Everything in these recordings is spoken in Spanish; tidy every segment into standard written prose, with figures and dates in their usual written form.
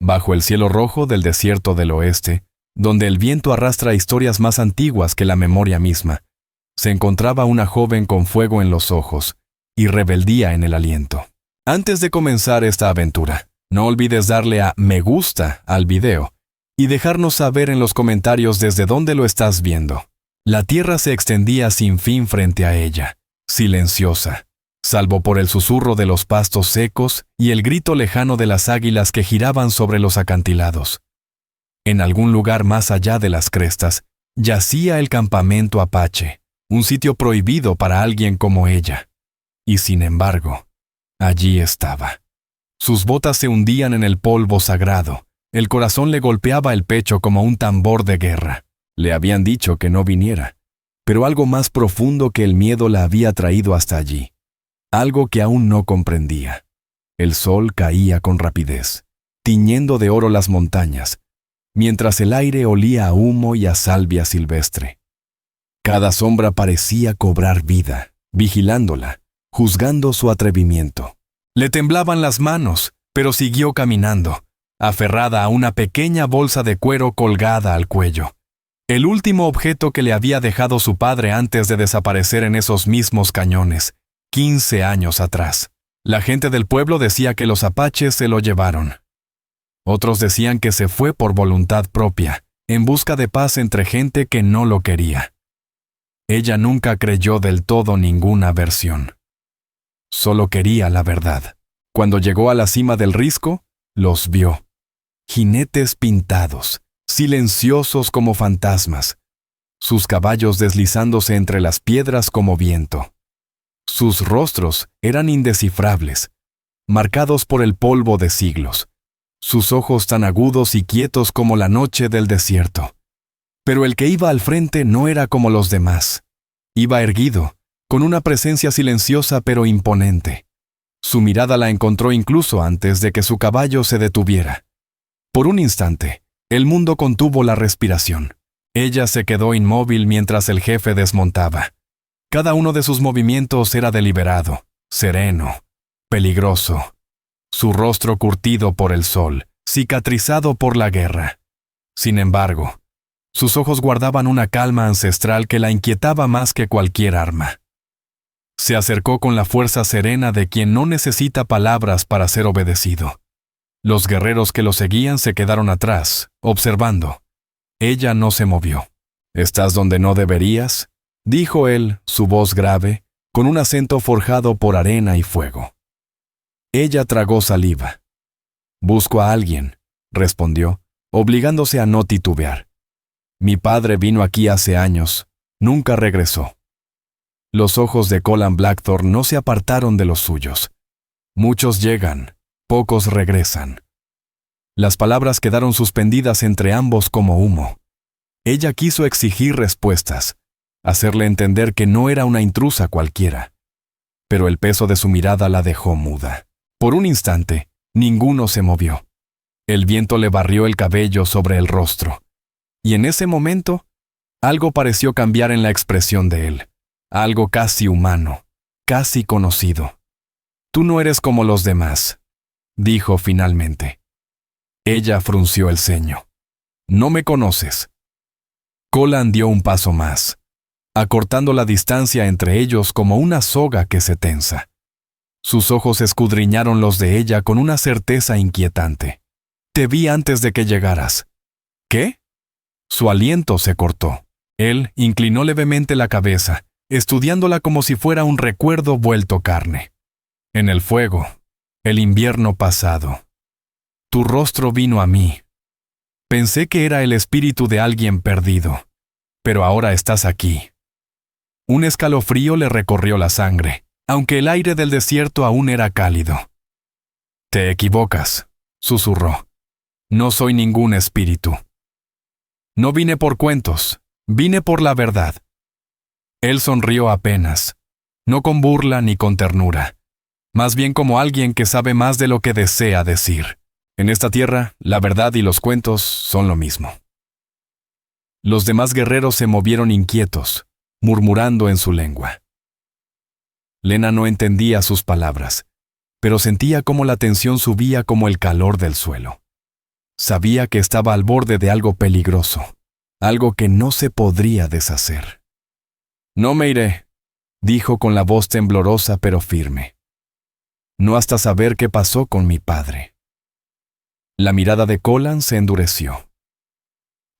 bajo el cielo rojo del desierto del oeste, donde el viento arrastra historias más antiguas que la memoria misma, se encontraba una joven con fuego en los ojos y rebeldía en el aliento. Antes de comenzar esta aventura, no olvides darle a me gusta al video y dejarnos saber en los comentarios desde dónde lo estás viendo. La tierra se extendía sin fin frente a ella, silenciosa, salvo por el susurro de los pastos secos y el grito lejano de las águilas que giraban sobre los acantilados. En algún lugar más allá de las crestas, yacía el campamento apache, un sitio prohibido para alguien como ella. Y sin embargo, allí estaba. Sus botas se hundían en el polvo sagrado, el corazón le golpeaba el pecho como un tambor de guerra. Le habían dicho que no viniera, pero algo más profundo que el miedo la había traído hasta allí. Algo que aún no comprendía. El sol caía con rapidez, tiñendo de oro las montañas, mientras el aire olía a humo y a salvia silvestre. Cada sombra parecía cobrar vida, vigilándola, juzgando su atrevimiento. Le temblaban las manos, pero siguió caminando, aferrada a una pequeña bolsa de cuero colgada al cuello. El último objeto que le había dejado su padre antes de desaparecer en esos mismos cañones, 15 años atrás. La gente del pueblo decía que los apaches se lo llevaron. Otros decían que se fue por voluntad propia, en busca de paz entre gente que no lo quería. Ella nunca creyó del todo ninguna versión. Solo quería la verdad. Cuando llegó a la cima del risco, los vio. Jinetes pintados, silenciosos como fantasmas, sus caballos deslizándose entre las piedras como viento. Sus rostros eran indescifrables, marcados por el polvo de siglos, sus ojos tan agudos y quietos como la noche del desierto. Pero el que iba al frente no era como los demás. Iba erguido, con una presencia silenciosa pero imponente. Su mirada la encontró incluso antes de que su caballo se detuviera. Por un instante, el mundo contuvo la respiración. Ella se quedó inmóvil mientras el jefe desmontaba. Cada uno de sus movimientos era deliberado, sereno, peligroso. Su rostro curtido por el sol, cicatrizado por la guerra. Sin embargo, sus ojos guardaban una calma ancestral que la inquietaba más que cualquier arma. Se acercó con la fuerza serena de quien no necesita palabras para ser obedecido. Los guerreros que lo seguían se quedaron atrás, observando. Ella no se movió. «¿Estás donde no deberías?», dijo él, su voz grave, con un acento forjado por arena y fuego. Ella tragó saliva. «Busco a alguien», respondió, obligándose a no titubear. «Mi padre vino aquí hace años, nunca regresó». Los ojos de Colin Blackthorne no se apartaron de los suyos. «Muchos llegan, pocos regresan». Las palabras quedaron suspendidas entre ambos como humo. Ella quiso exigir respuestas, hacerle entender que no era una intrusa cualquiera. Pero el peso de su mirada la dejó muda. Por un instante, ninguno se movió. El viento le barrió el cabello sobre el rostro. Y en ese momento, algo pareció cambiar en la expresión de él. Algo casi humano, casi conocido. «Tú no eres como los demás», dijo finalmente. Ella frunció el ceño. «No me conoces». Colin dio un paso más, acortando la distancia entre ellos como una soga que se tensa. Sus ojos escudriñaron los de ella con una certeza inquietante. «Te vi antes de que llegaras». «¿Qué?». Su aliento se cortó. Él inclinó levemente la cabeza, estudiándola como si fuera un recuerdo vuelto carne. «En el fuego, el invierno pasado. Tu rostro vino a mí. Pensé que era el espíritu de alguien perdido, pero ahora estás aquí». Un escalofrío le recorrió la sangre, aunque el aire del desierto aún era cálido. «Te equivocas», susurró. «No soy ningún espíritu. No vine por cuentos, vine por la verdad». Él sonrió apenas, no con burla ni con ternura, más bien como alguien que sabe más de lo que desea decir. En esta tierra, la verdad y los cuentos son lo mismo. Los demás guerreros se movieron inquietos, murmurando en su lengua. Lena no entendía sus palabras, pero sentía cómo la tensión subía como el calor del suelo. Sabía que estaba al borde de algo peligroso, algo que no se podría deshacer. «No me iré», dijo con la voz temblorosa pero firme. «No hasta saber qué pasó con mi padre». La mirada de Colin se endureció.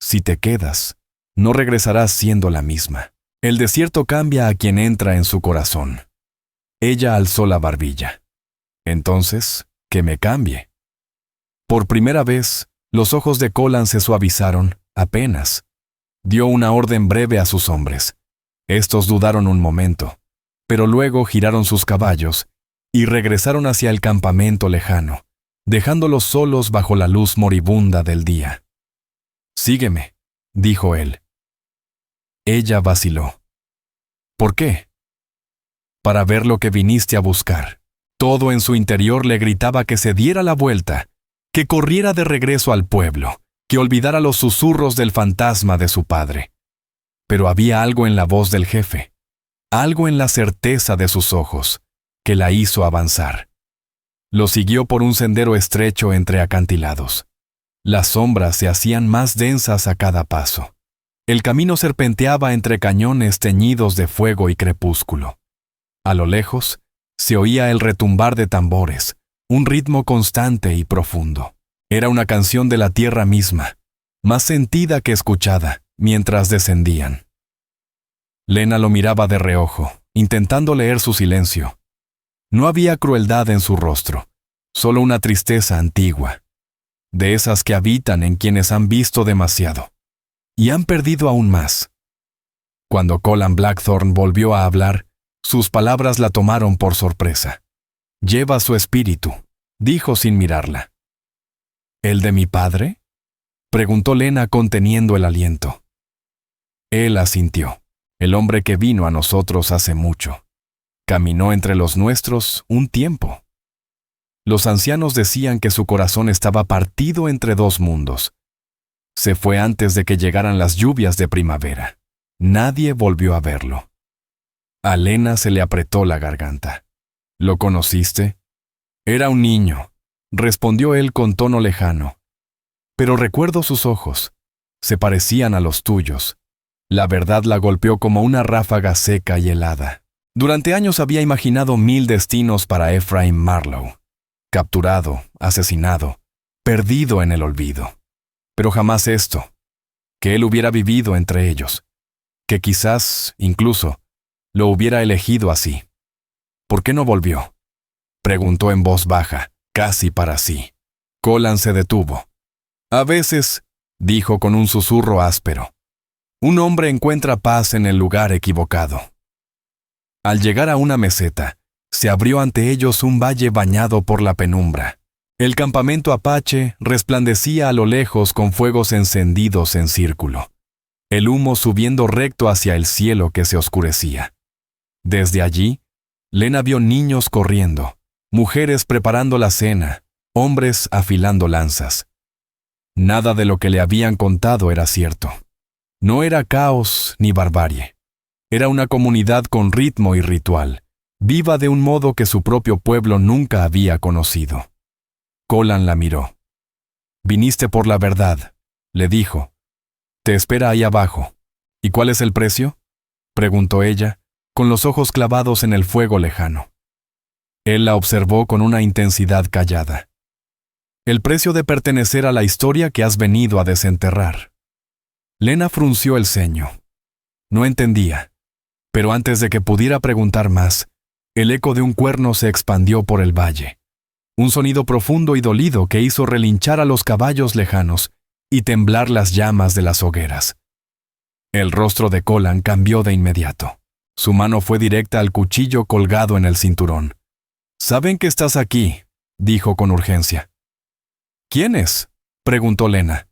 «Si te quedas, no regresarás siendo la misma. El desierto cambia a quien entra en su corazón». Ella alzó la barbilla. «Entonces, que me cambie». Por primera vez, los ojos de Colin se suavizaron, apenas. Dio una orden breve a sus hombres. Estos dudaron un momento, pero luego giraron sus caballos y regresaron hacia el campamento lejano, dejándolos solos bajo la luz moribunda del día. «Sígueme», dijo él. Ella vaciló. «¿Por qué?» «Para ver lo que viniste a buscar». Todo en su interior le gritaba que se diera la vuelta, que corriera de regreso al pueblo, que olvidara los susurros del fantasma de su padre. Pero había algo en la voz del jefe, algo en la certeza de sus ojos, que la hizo avanzar. Lo siguió por un sendero estrecho entre acantilados. Las sombras se hacían más densas a cada paso. El camino serpenteaba entre cañones teñidos de fuego y crepúsculo. A lo lejos, se oía el retumbar de tambores, un ritmo constante y profundo. Era una canción de la tierra misma, más sentida que escuchada, mientras descendían. Lena lo miraba de reojo, intentando leer su silencio. No había crueldad en su rostro, solo una tristeza antigua, de esas que habitan en quienes han visto demasiado, y han perdido aún más. Cuando Colin Blackthorne volvió a hablar, sus palabras la tomaron por sorpresa. «Lleva su espíritu», dijo sin mirarla. «¿El de mi padre?», preguntó Lena conteniendo el aliento. Él asintió. «El hombre que vino a nosotros hace mucho. Caminó entre los nuestros un tiempo». Los ancianos decían que su corazón estaba partido entre dos mundos. Se fue antes de que llegaran las lluvias de primavera. Nadie volvió a verlo. A Lena se le apretó la garganta. «¿Lo conociste?» «Era un niño», respondió él con tono lejano. «Pero recuerdo sus ojos. Se parecían a los tuyos». La verdad la golpeó como una ráfaga seca y helada. Durante años había imaginado 1000 destinos para Ephraim Marlowe. Capturado, asesinado, perdido en el olvido. Pero jamás esto, que él hubiera vivido entre ellos, que quizás, incluso, lo hubiera elegido así. «¿Por qué no volvió?», preguntó en voz baja, casi para sí. Colin se detuvo. «A veces», dijo con un susurro áspero, «un hombre encuentra paz en el lugar equivocado». Al llegar a una meseta, se abrió ante ellos un valle bañado por la penumbra. El campamento apache resplandecía a lo lejos con fuegos encendidos en círculo, el humo subiendo recto hacia el cielo que se oscurecía. Desde allí, Lena vio niños corriendo, mujeres preparando la cena, hombres afilando lanzas. Nada de lo que le habían contado era cierto. No era caos ni barbarie. Era una comunidad con ritmo y ritual, viva de un modo que su propio pueblo nunca había conocido. Colin la miró. «Viniste por la verdad», le dijo. «Te espera ahí abajo». «¿Y cuál es el precio?», preguntó ella, con los ojos clavados en el fuego lejano. Él la observó con una intensidad callada. «El precio de pertenecer a la historia que has venido a desenterrar». Lena frunció el ceño. No entendía, pero antes de que pudiera preguntar más, el eco de un cuerno se expandió por el valle. Un sonido profundo y dolido que hizo relinchar a los caballos lejanos y temblar las llamas de las hogueras. El rostro de Colin cambió de inmediato. Su mano fue directa al cuchillo colgado en el cinturón. «Saben que estás aquí», dijo con urgencia. «¿Quiénes?», preguntó Lena.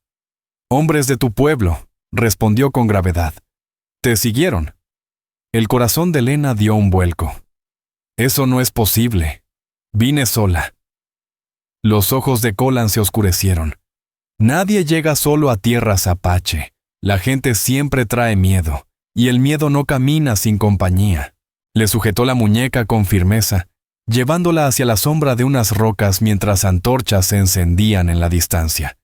«Hombres de tu pueblo», respondió con gravedad. «Te siguieron». El corazón de Lena dio un vuelco. «Eso no es posible. Vine sola». Los ojos de Colin se oscurecieron. Nadie llega solo a tierras apache. La gente siempre trae miedo, y el miedo no camina sin compañía. Le sujetó la muñeca con firmeza, llevándola hacia la sombra de unas rocas mientras antorchas se encendían en la distancia.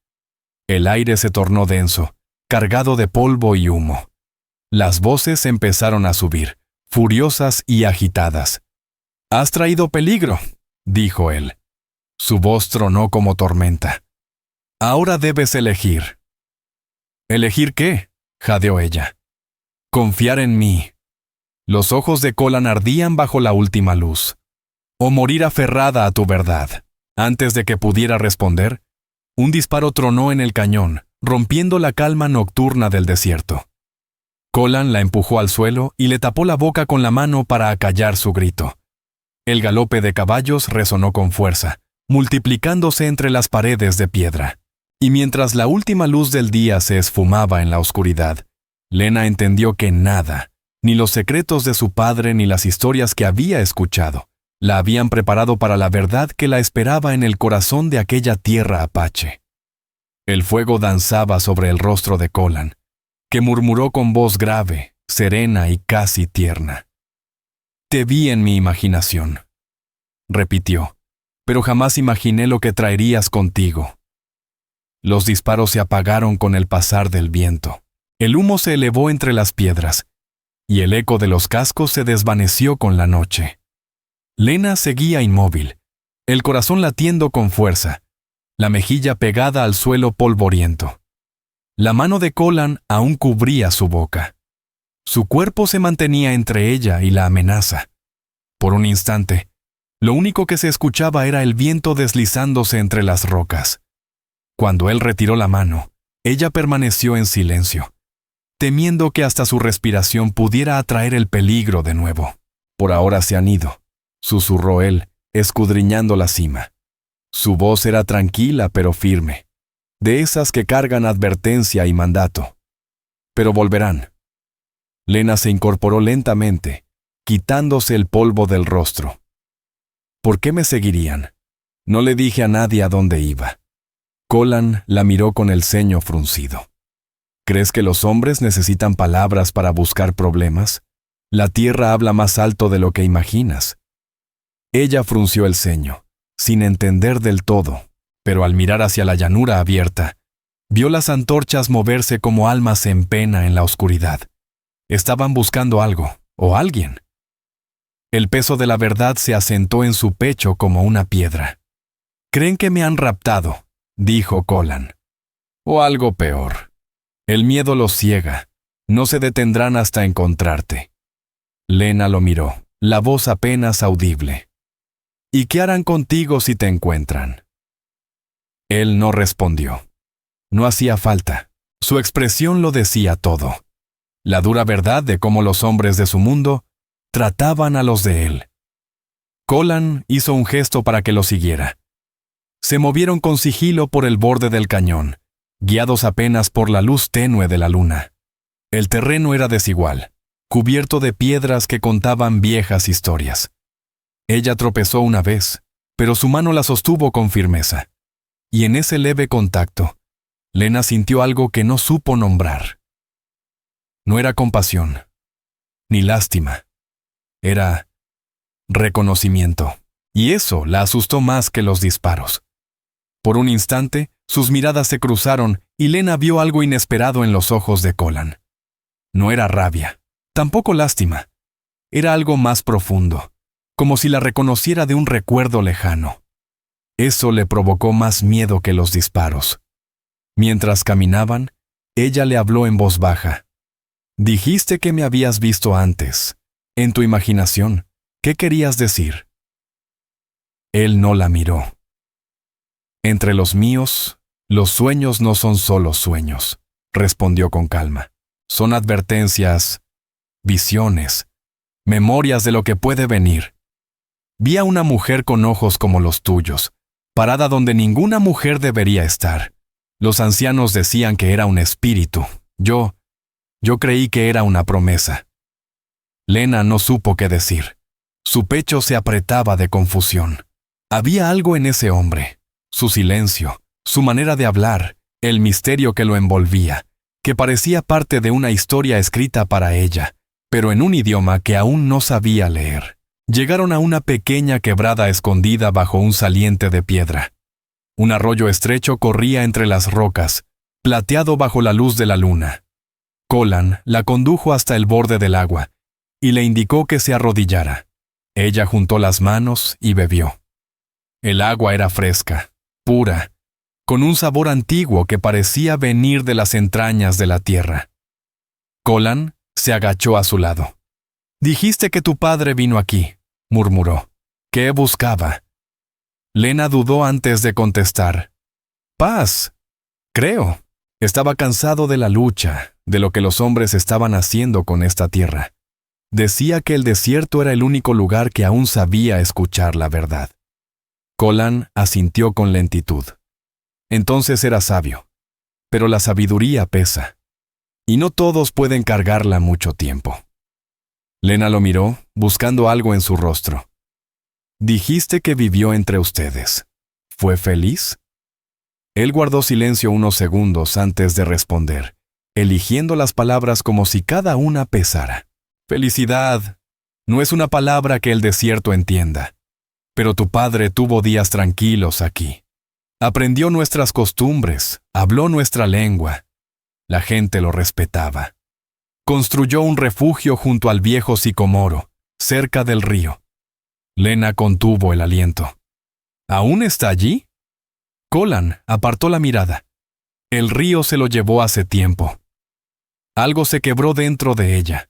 El aire se tornó denso, cargado de polvo y humo. Las voces empezaron a subir, furiosas y agitadas. «Has traído peligro», dijo él. Su voz tronó como tormenta. «Ahora debes elegir». «¿Elegir qué?», jadeó ella. «Confiar en mí». Los ojos de Colan ardían bajo la última luz. «O morir aferrada a tu verdad». Antes de que pudiera responder, un disparo tronó en el cañón, rompiendo la calma nocturna del desierto. Colan la empujó al suelo y le tapó la boca con la mano para acallar su grito. El galope de caballos resonó con fuerza, multiplicándose entre las paredes de piedra. Y mientras la última luz del día se esfumaba en la oscuridad, Lena entendió que nada, ni los secretos de su padre ni las historias que había escuchado, la habían preparado para la verdad que la esperaba en el corazón de aquella tierra apache. El fuego danzaba sobre el rostro de Colan, que murmuró con voz grave, serena y casi tierna. «Te vi en mi imaginación», repitió, «pero jamás imaginé lo que traerías contigo». Los disparos se apagaron con el pasar del viento. El humo se elevó entre las piedras, y el eco de los cascos se desvaneció con la noche. Lena seguía inmóvil, el corazón latiendo con fuerza, la mejilla pegada al suelo polvoriento. La mano de Colan aún cubría su boca. Su cuerpo se mantenía entre ella y la amenaza. Por un instante, lo único que se escuchaba era el viento deslizándose entre las rocas. Cuando él retiró la mano, ella permaneció en silencio, temiendo que hasta su respiración pudiera atraer el peligro de nuevo. «Por ahora se han ido», susurró él, escudriñando la cima. Su voz era tranquila pero firme, de esas que cargan advertencia y mandato. «Pero volverán». Lena se incorporó lentamente, quitándose el polvo del rostro. «¿Por qué me seguirían? No le dije a nadie a dónde iba». Colan la miró con el ceño fruncido. «¿Crees que los hombres necesitan palabras para buscar problemas? La tierra habla más alto de lo que imaginas». Ella frunció el ceño, sin entender del todo, pero al mirar hacia la llanura abierta, vio las antorchas moverse como almas en pena en la oscuridad. Estaban buscando algo, o alguien. El peso de la verdad se asentó en su pecho como una piedra. «Creen que me han raptado», dijo Colan. «O algo peor. El miedo los ciega. No se detendrán hasta encontrarte». Lena lo miró, la voz apenas audible. «¿Y qué harán contigo si te encuentran?» Él no respondió. No hacía falta. Su expresión lo decía todo. La dura verdad de cómo los hombres de su mundo trataban a los de él. Colan hizo un gesto para que lo siguiera. Se movieron con sigilo por el borde del cañón, guiados apenas por la luz tenue de la luna. El terreno era desigual, cubierto de piedras que contaban viejas historias. Ella tropezó una vez, pero su mano la sostuvo con firmeza. Y en ese leve contacto, Lena sintió algo que no supo nombrar. No era compasión, ni lástima. Era reconocimiento. Y eso la asustó más que los disparos. Por un instante, sus miradas se cruzaron y Lena vio algo inesperado en los ojos de Colan. No era rabia, tampoco lástima. Era algo más profundo, como si la reconociera de un recuerdo lejano. Eso le provocó más miedo que los disparos. Mientras caminaban, ella le habló en voz baja. «Dijiste que me habías visto antes. En tu imaginación, ¿qué querías decir?» Él no la miró. «Entre los míos, los sueños no son solo sueños», respondió con calma. «Son advertencias, visiones, memorias de lo que puede venir. Vi a una mujer con ojos como los tuyos, parada donde ninguna mujer debería estar. Los ancianos decían que era un espíritu. Yo creí que era una promesa». Lena no supo qué decir. Su pecho se apretaba de confusión. Había algo en ese hombre, su silencio, su manera de hablar, el misterio que lo envolvía, que parecía parte de una historia escrita para ella, pero en un idioma que aún no sabía leer. Llegaron a una pequeña quebrada escondida bajo un saliente de piedra. Un arroyo estrecho corría entre las rocas, plateado bajo la luz de la luna. Colan la condujo hasta el borde del agua y le indicó que se arrodillara. Ella juntó las manos y bebió. El agua era fresca, pura, con un sabor antiguo que parecía venir de las entrañas de la tierra. Colan se agachó a su lado. «Dijiste que tu padre vino aquí», murmuró. «¿Qué buscaba?» Lena dudó antes de contestar. «Paz. Creo. Estaba cansado de la lucha, de lo que los hombres estaban haciendo con esta tierra. Decía que el desierto era el único lugar que aún sabía escuchar la verdad». Colan asintió con lentitud. Entonces era sabio. Pero la sabiduría pesa. Y no todos pueden cargarla mucho tiempo. Lena lo miró, buscando algo en su rostro. «Dijiste que vivió entre ustedes. ¿Fue feliz?» Él guardó silencio unos segundos antes de responder, eligiendo las palabras como si cada una pesara. «Felicidad no es una palabra que el desierto entienda. Pero tu padre tuvo días tranquilos aquí. Aprendió nuestras costumbres, habló nuestra lengua. La gente lo respetaba. Construyó un refugio junto al viejo sicomoro, cerca del río». Lena contuvo el aliento. «¿Aún está allí?» Colan apartó la mirada. El río se lo llevó hace tiempo. Algo se quebró dentro de ella.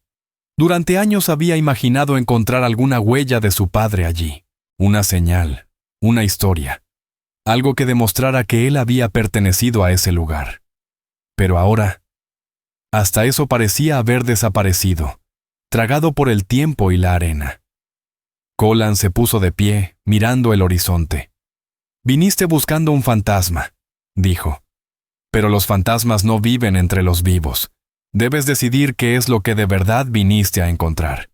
Durante años había imaginado encontrar alguna huella de su padre allí. Una señal, una historia. Algo que demostrara que él había pertenecido a ese lugar. Pero ahora, hasta eso parecía haber desaparecido, tragado por el tiempo y la arena. Colan se puso de pie, mirando el horizonte. «Viniste buscando un fantasma», dijo. «Pero los fantasmas no viven entre los vivos. Debes decidir qué es lo que de verdad viniste a encontrar».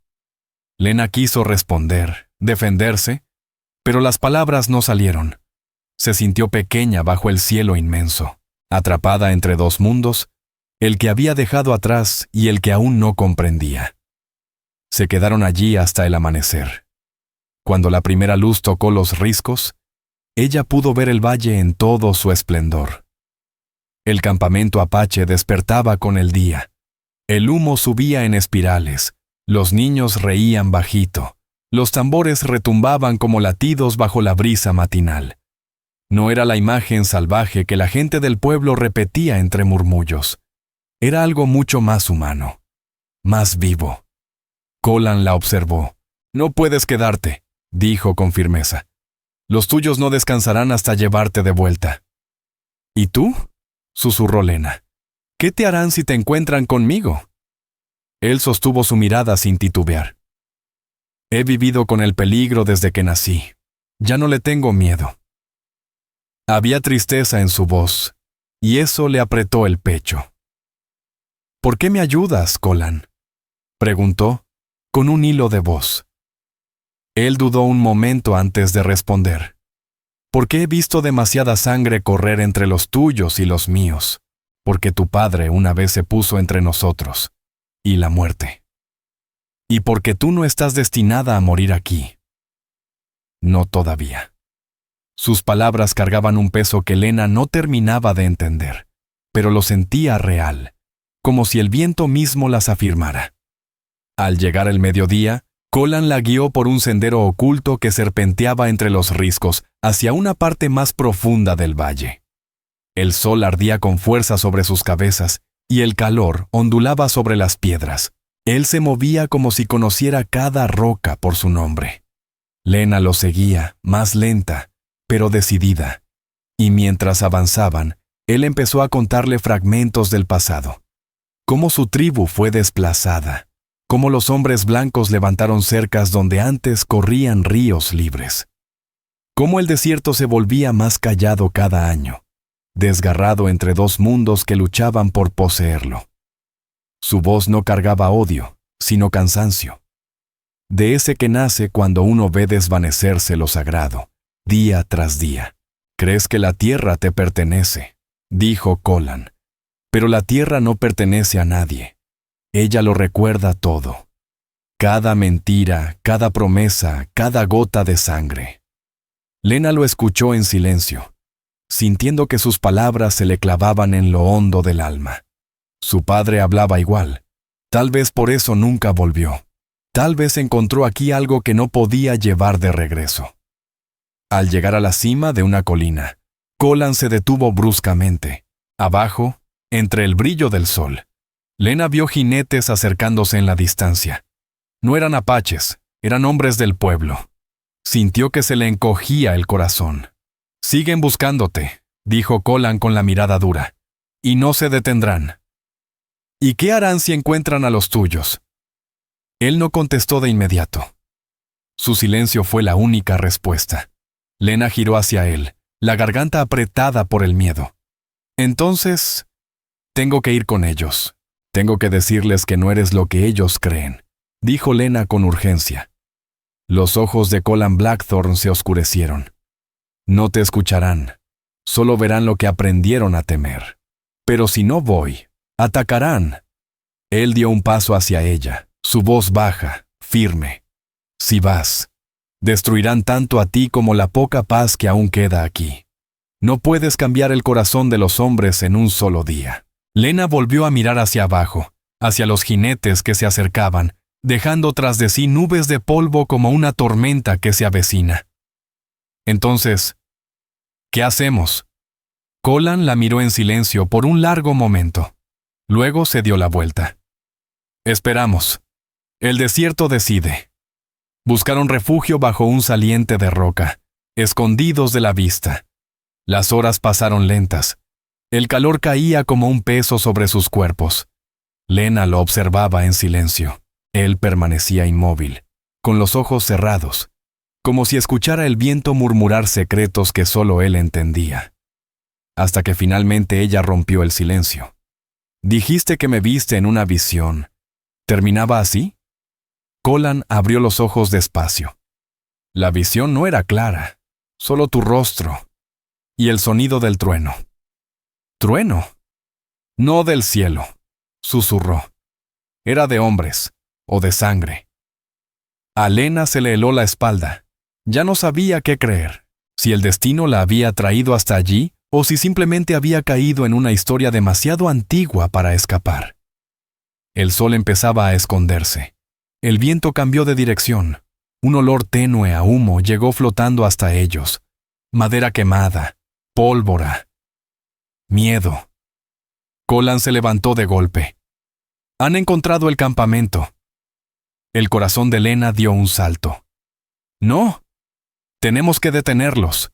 Lena quiso responder, defenderse, pero las palabras no salieron. Se sintió pequeña bajo el cielo inmenso, atrapada entre dos mundos, el que había dejado atrás y el que aún no comprendía. Se quedaron allí hasta el amanecer. Cuando la primera luz tocó los riscos, ella pudo ver el valle en todo su esplendor. El campamento apache despertaba con el día. El humo subía en espirales, los niños reían bajito, los tambores retumbaban como latidos bajo la brisa matinal. No era la imagen salvaje que la gente del pueblo repetía entre murmullos. Era algo mucho más humano, más vivo. Colan la observó. «No puedes quedarte», dijo con firmeza. «Los tuyos no descansarán hasta llevarte de vuelta». «¿Y tú?», susurró Lena. «¿Qué te harán si te encuentran conmigo?». Él sostuvo su mirada sin titubear. «He vivido con el peligro desde que nací. Ya no le tengo miedo». Había tristeza en su voz, y eso le apretó el pecho. «¿Por qué me ayudas, Colan?», preguntó, con un hilo de voz. Él dudó un momento antes de responder. «Porque he visto demasiada sangre correr entre los tuyos y los míos, porque tu padre una vez se puso entre nosotros, y la muerte. Y porque tú no estás destinada a morir aquí. No todavía». Sus palabras cargaban un peso que Lena no terminaba de entender, pero lo sentía real, como si el viento mismo las afirmara. Al llegar el mediodía, Colan la guió por un sendero oculto que serpenteaba entre los riscos hacia una parte más profunda del valle. El sol ardía con fuerza sobre sus cabezas y el calor ondulaba sobre las piedras. Él se movía como si conociera cada roca por su nombre. Lena lo seguía, más lenta, pero decidida, y mientras avanzaban, él empezó a contarle fragmentos del pasado. Cómo su tribu fue desplazada, cómo los hombres blancos levantaron cercas donde antes corrían ríos libres. Cómo el desierto se volvía más callado cada año, desgarrado entre dos mundos que luchaban por poseerlo. Su voz no cargaba odio, sino cansancio. De ese que nace cuando uno ve desvanecerse lo sagrado, día tras día. «Crees que la tierra te pertenece», dijo Colan, «pero la tierra no pertenece a nadie. Ella lo recuerda todo. Cada mentira, cada promesa, cada gota de sangre». Lena lo escuchó en silencio. sintiendo que sus palabras se le clavaban en lo hondo del alma. Su padre hablaba igual. Tal vez por eso nunca volvió. Tal vez encontró aquí algo que no podía llevar de regreso. Al llegar a la cima de una colina, Colan se detuvo bruscamente. Abajo, entre el brillo del sol, Lena vio jinetes acercándose en la distancia. No eran apaches, eran hombres del pueblo. Sintió que se le encogía el corazón. «Siguen buscándote», dijo Colan con la mirada dura, «y no se detendrán». «¿Y qué harán si encuentran a los tuyos?» Él no contestó de inmediato. Su silencio fue la única respuesta. Lena giró hacia él, la garganta apretada por el miedo. «Entonces, tengo que ir con ellos. Tengo que decirles que no eres lo que ellos creen», dijo Lena con urgencia. Los ojos de Colan Blackthorne se oscurecieron. «No te escucharán. Solo verán lo que aprendieron a temer. Pero si no voy, atacarán». Él dio un paso hacia ella, su voz baja, firme. «Si vas, destruirán tanto a ti como la poca paz que aún queda aquí. No puedes cambiar el corazón de los hombres en un solo día». Lena volvió a mirar hacia abajo, hacia los jinetes que se acercaban, dejando tras de sí nubes de polvo como una tormenta que se avecina. «Entonces, ¿qué hacemos?» Colan la miró en silencio por un largo momento. Luego se dio la vuelta. «Esperamos. El desierto decide». Buscaron refugio bajo un saliente de roca, escondidos de la vista. Las horas pasaron lentas. El calor caía como un peso sobre sus cuerpos. Lena lo observaba en silencio. Él permanecía inmóvil, con los ojos cerrados, como si escuchara el viento murmurar secretos que solo él entendía. Hasta que finalmente ella rompió el silencio. «Dijiste que me viste en una visión. ¿Terminaba así?» Colan abrió los ojos despacio. La visión no era clara, solo tu rostro y el sonido del trueno. «¿Trueno?» «No del cielo», susurró. «Era de hombres, o de sangre». A Lena se le heló la espalda. Ya no sabía qué creer, si el destino la había traído hasta allí o si simplemente había caído en una historia demasiado antigua para escapar. El sol empezaba a esconderse. El viento cambió de dirección. Un olor tenue a humo llegó flotando hasta ellos. Madera quemada, pólvora, miedo. Colan se levantó de golpe. «Han encontrado el campamento». El corazón de Lena dio un salto. «No, tenemos que detenerlos».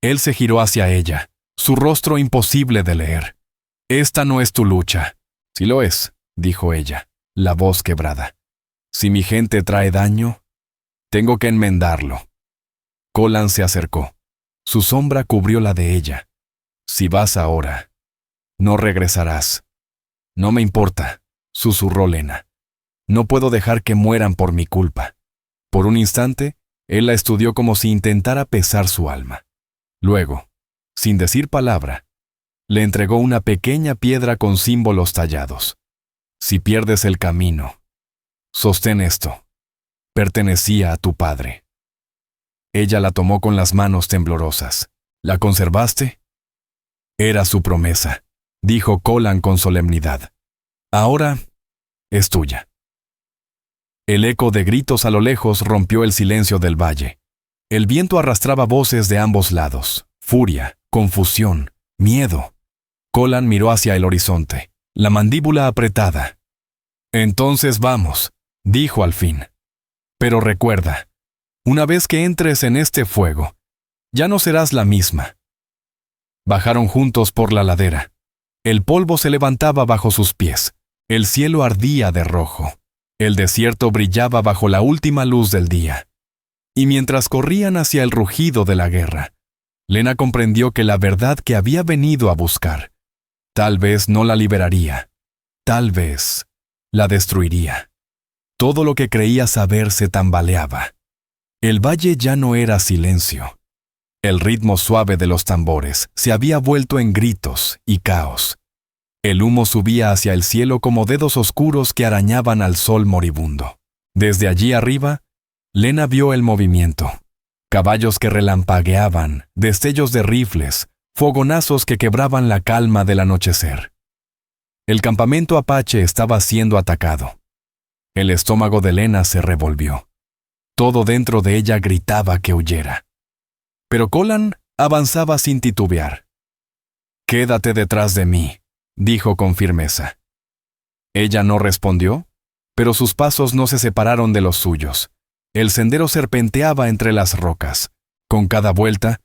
Él se giró hacia ella, su rostro imposible de leer. «Esta no es tu lucha». «Sí lo es», dijo ella, la voz quebrada. «Si mi gente trae daño, tengo que enmendarlo». Colan se acercó. Su sombra cubrió la de ella. «Si vas ahora, no regresarás». «No me importa», susurró Lena. «No puedo dejar que mueran por mi culpa». Por un instante, él la estudió como si intentara pesar su alma. Luego, sin decir palabra, le entregó una pequeña piedra con símbolos tallados. «Si pierdes el camino, sostén esto. Pertenecía a tu padre». Ella la tomó con las manos temblorosas. «¿La conservaste?» «Era su promesa», dijo Colan con solemnidad. «Ahora es tuya». El eco de gritos a lo lejos rompió el silencio del valle. El viento arrastraba voces de ambos lados. Furia, confusión, miedo. Colan miró hacia el horizonte, la mandíbula apretada. «Entonces vamos», dijo al fin. «Pero recuerda, una vez que entres en este fuego, ya no serás la misma». Bajaron juntos por la ladera. El polvo se levantaba bajo sus pies. El cielo ardía de rojo. El desierto brillaba bajo la última luz del día. Y mientras corrían hacia el rugido de la guerra, Lena comprendió que la verdad que había venido a buscar, tal vez no la liberaría, tal vez la destruiría. Todo lo que creía saber se tambaleaba. El valle ya no era silencio. El ritmo suave de los tambores se había vuelto en gritos y caos. El humo subía hacia el cielo como dedos oscuros que arañaban al sol moribundo. Desde allí arriba, Lena vio el movimiento. Caballos que relampagueaban, destellos de rifles, fogonazos que quebraban la calma del anochecer. El campamento apache estaba siendo atacado. El estómago de Lena se revolvió. Todo dentro de ella gritaba que huyera. Pero Colin avanzaba sin titubear. «Quédate detrás de mí», dijo con firmeza. Ella no respondió, pero sus pasos no se separaron de los suyos. El sendero serpenteaba entre las rocas. Con cada vuelta,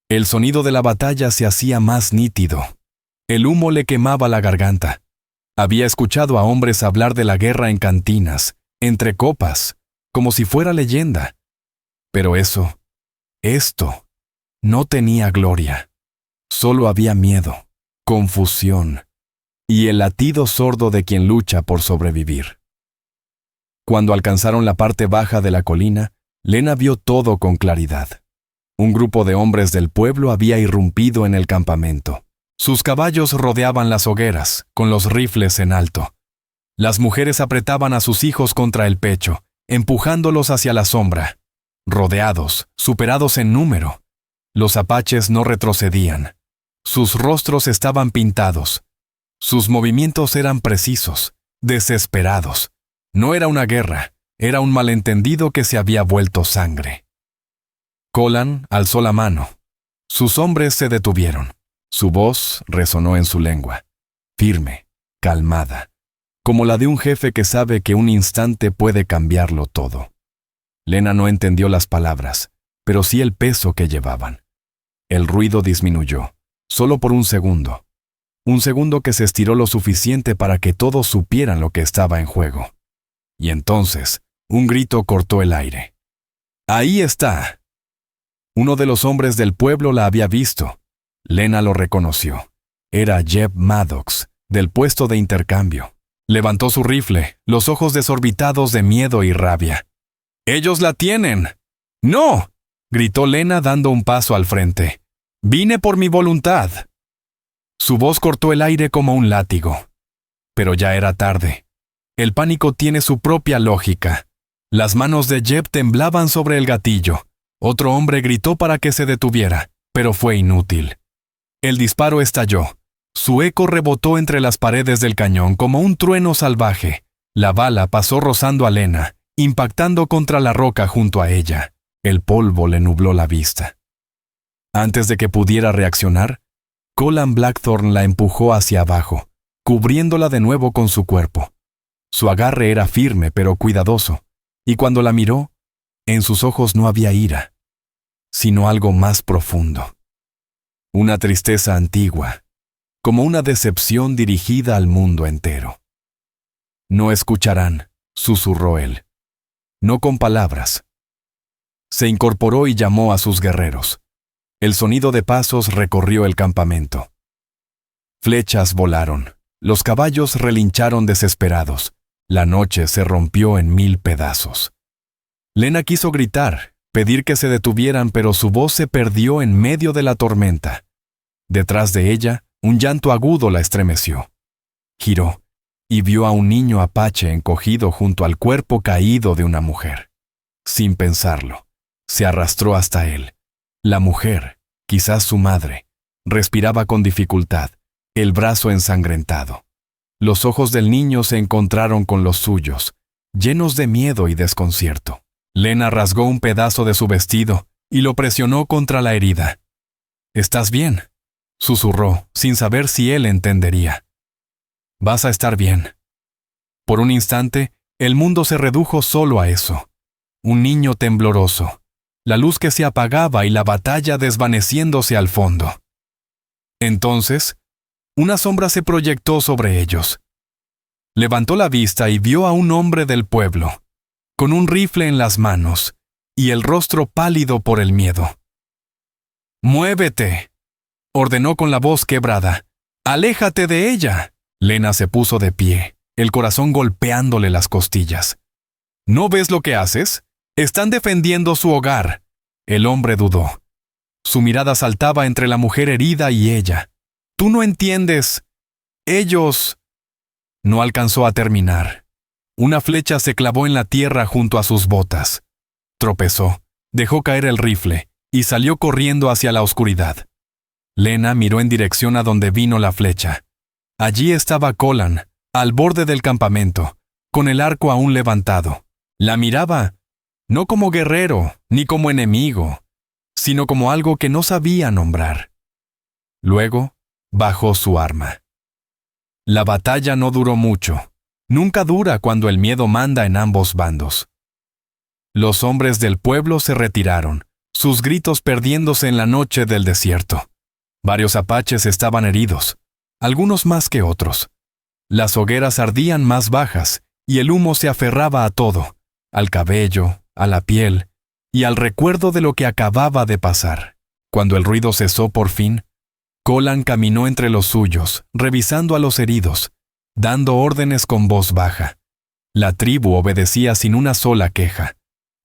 el sonido de la batalla se hacía más nítido. El humo le quemaba la garganta. Había escuchado a hombres hablar de la guerra en cantinas, entre copas, como si fuera leyenda. Pero esto, no tenía gloria. Solo había miedo, confusión y el latido sordo de quien lucha por sobrevivir. Cuando alcanzaron la parte baja de la colina, Lena vio todo con claridad. Un grupo de hombres del pueblo había irrumpido en el campamento. Sus caballos rodeaban las hogueras, con los rifles en alto. Las mujeres apretaban a sus hijos contra el pecho, empujándolos hacia la sombra. Rodeados, superados en número, los apaches no retrocedían. Sus rostros estaban pintados. Sus movimientos eran precisos, desesperados. No era una guerra, era un malentendido que se había vuelto sangre. Colin alzó la mano. Sus hombres se detuvieron. Su voz resonó en su lengua, firme, calmada, como la de un jefe que sabe que un instante puede cambiarlo todo. Lena no entendió las palabras, pero sí el peso que llevaban. El ruido disminuyó, solo por un segundo que se estiró lo suficiente para que todos supieran lo que estaba en juego. Y entonces, un grito cortó el aire. ¡Ahí está! Uno de los hombres del pueblo la había visto. Lena lo reconoció. Era Jeb Maddox, del puesto de intercambio. Levantó su rifle, los ojos desorbitados de miedo y rabia. «¡Ellos la tienen!» «¡No!», gritó Lena dando un paso al frente. «¡Vine por mi voluntad!». Su voz cortó el aire como un látigo. Pero ya era tarde. El pánico tiene su propia lógica. Las manos de Jeb temblaban sobre el gatillo. Otro hombre gritó para que se detuviera, pero fue inútil. El disparo estalló. Su eco rebotó entre las paredes del cañón como un trueno salvaje. La bala pasó rozando a Lena, impactando contra la roca junto a ella. El polvo le nubló la vista. Antes de que pudiera reaccionar, Colin Blackthorne la empujó hacia abajo, cubriéndola de nuevo con su cuerpo. Su agarre era firme pero cuidadoso, y cuando la miró, en sus ojos no había ira, sino algo más profundo. Una tristeza antigua, como una decepción dirigida al mundo entero. «No escucharán», susurró él. No con palabras. Se incorporó y llamó a sus guerreros. El sonido de pasos recorrió el campamento. Flechas volaron. Los caballos relincharon desesperados. La noche se rompió en 1000 pedazos. Lena quiso gritar, pedir que se detuvieran, pero su voz se perdió en medio de la tormenta. Detrás de ella, un llanto agudo la estremeció. Giró y vio a un niño apache encogido junto al cuerpo caído de una mujer. Sin pensarlo, se arrastró hasta él. La mujer, quizás su madre, respiraba con dificultad, el brazo ensangrentado. Los ojos del niño se encontraron con los suyos, llenos de miedo y desconcierto. Lena rasgó un pedazo de su vestido y lo presionó contra la herida. «¿Estás bien?», susurró, sin saber si él entendería. «Vas a estar bien». Por un instante, el mundo se redujo solo a eso. Un niño tembloroso, la luz que se apagaba y la batalla desvaneciéndose al fondo. Entonces, una sombra se proyectó sobre ellos. Levantó la vista y vio a un hombre del pueblo, con un rifle en las manos y el rostro pálido por el miedo. «¡Muévete!», ordenó con la voz quebrada. «¡Aléjate de ella!». Lena se puso de pie, el corazón golpeándole las costillas. «¿No ves lo que haces? Están defendiendo su hogar». El hombre dudó. Su mirada saltaba entre la mujer herida y ella. «Tú no entiendes. Ellos...». No alcanzó a terminar. Una flecha se clavó en la tierra junto a sus botas. Tropezó, dejó caer el rifle y salió corriendo hacia la oscuridad. Lena miró en dirección a donde vino la flecha. Allí estaba Colan, al borde del campamento, con el arco aún levantado. La miraba, no como guerrero, ni como enemigo, sino como algo que no sabía nombrar. Luego, bajó su arma. La batalla no duró mucho. Nunca dura cuando el miedo manda en ambos bandos. Los hombres del pueblo se retiraron, sus gritos perdiéndose en la noche del desierto. Varios apaches estaban heridos, algunos más que otros. Las hogueras ardían más bajas y el humo se aferraba a todo, al cabello, a la piel y al recuerdo de lo que acababa de pasar. Cuando el ruido cesó por fin, Colan caminó entre los suyos, revisando a los heridos, dando órdenes con voz baja. La tribu obedecía sin una sola queja.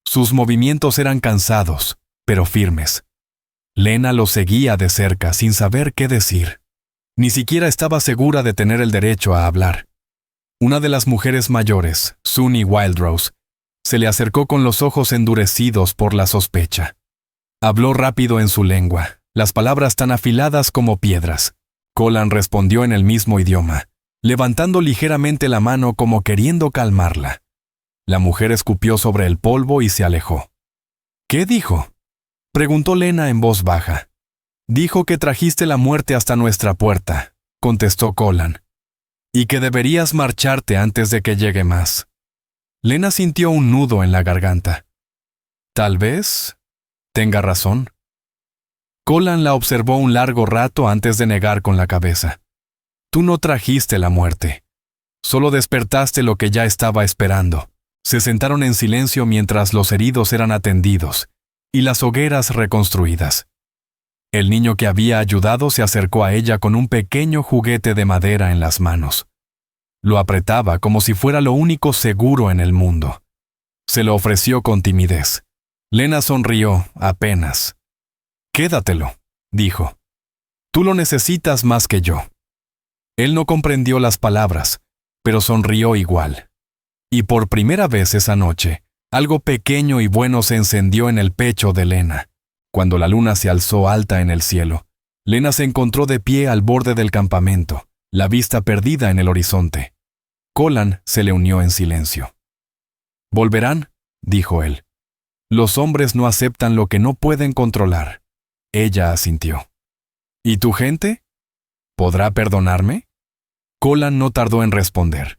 Sus movimientos eran cansados, pero firmes. Lena los seguía de cerca sin saber qué decir. Ni siquiera estaba segura de tener el derecho a hablar. Una de las mujeres mayores, Sunny Wildrose, se le acercó con los ojos endurecidos por la sospecha. Habló rápido en su lengua, las palabras tan afiladas como piedras. Colan respondió en el mismo idioma, levantando ligeramente la mano como queriendo calmarla. La mujer escupió sobre el polvo y se alejó. ¿Qué dijo?, preguntó Lena en voz baja. Dijo que trajiste la muerte hasta nuestra puerta, contestó Colan, y que deberías marcharte antes de que llegue más. Lena sintió un nudo en la garganta. Tal vez tenga razón. Colan la observó un largo rato antes de negar con la cabeza. Tú no trajiste la muerte. Solo despertaste lo que ya estaba esperando. Se sentaron en silencio mientras los heridos eran atendidos y las hogueras reconstruidas. El niño que había ayudado se acercó a ella con un pequeño juguete de madera en las manos. Lo apretaba como si fuera lo único seguro en el mundo. Se lo ofreció con timidez. Lena sonrió, apenas. «Quédatelo», dijo. «Tú lo necesitas más que yo». Él no comprendió las palabras, pero sonrió igual. Y por primera vez esa noche, algo pequeño y bueno se encendió en el pecho de Lena. Cuando la luna se alzó alta en el cielo, Lena se encontró de pie al borde del campamento, la vista perdida en el horizonte. Colan se le unió en silencio. «¿Volverán?», dijo él. «Los hombres no aceptan lo que no pueden controlar». Ella asintió. «¿Y tu gente? ¿Podrá perdonarme?». Colan no tardó en responder.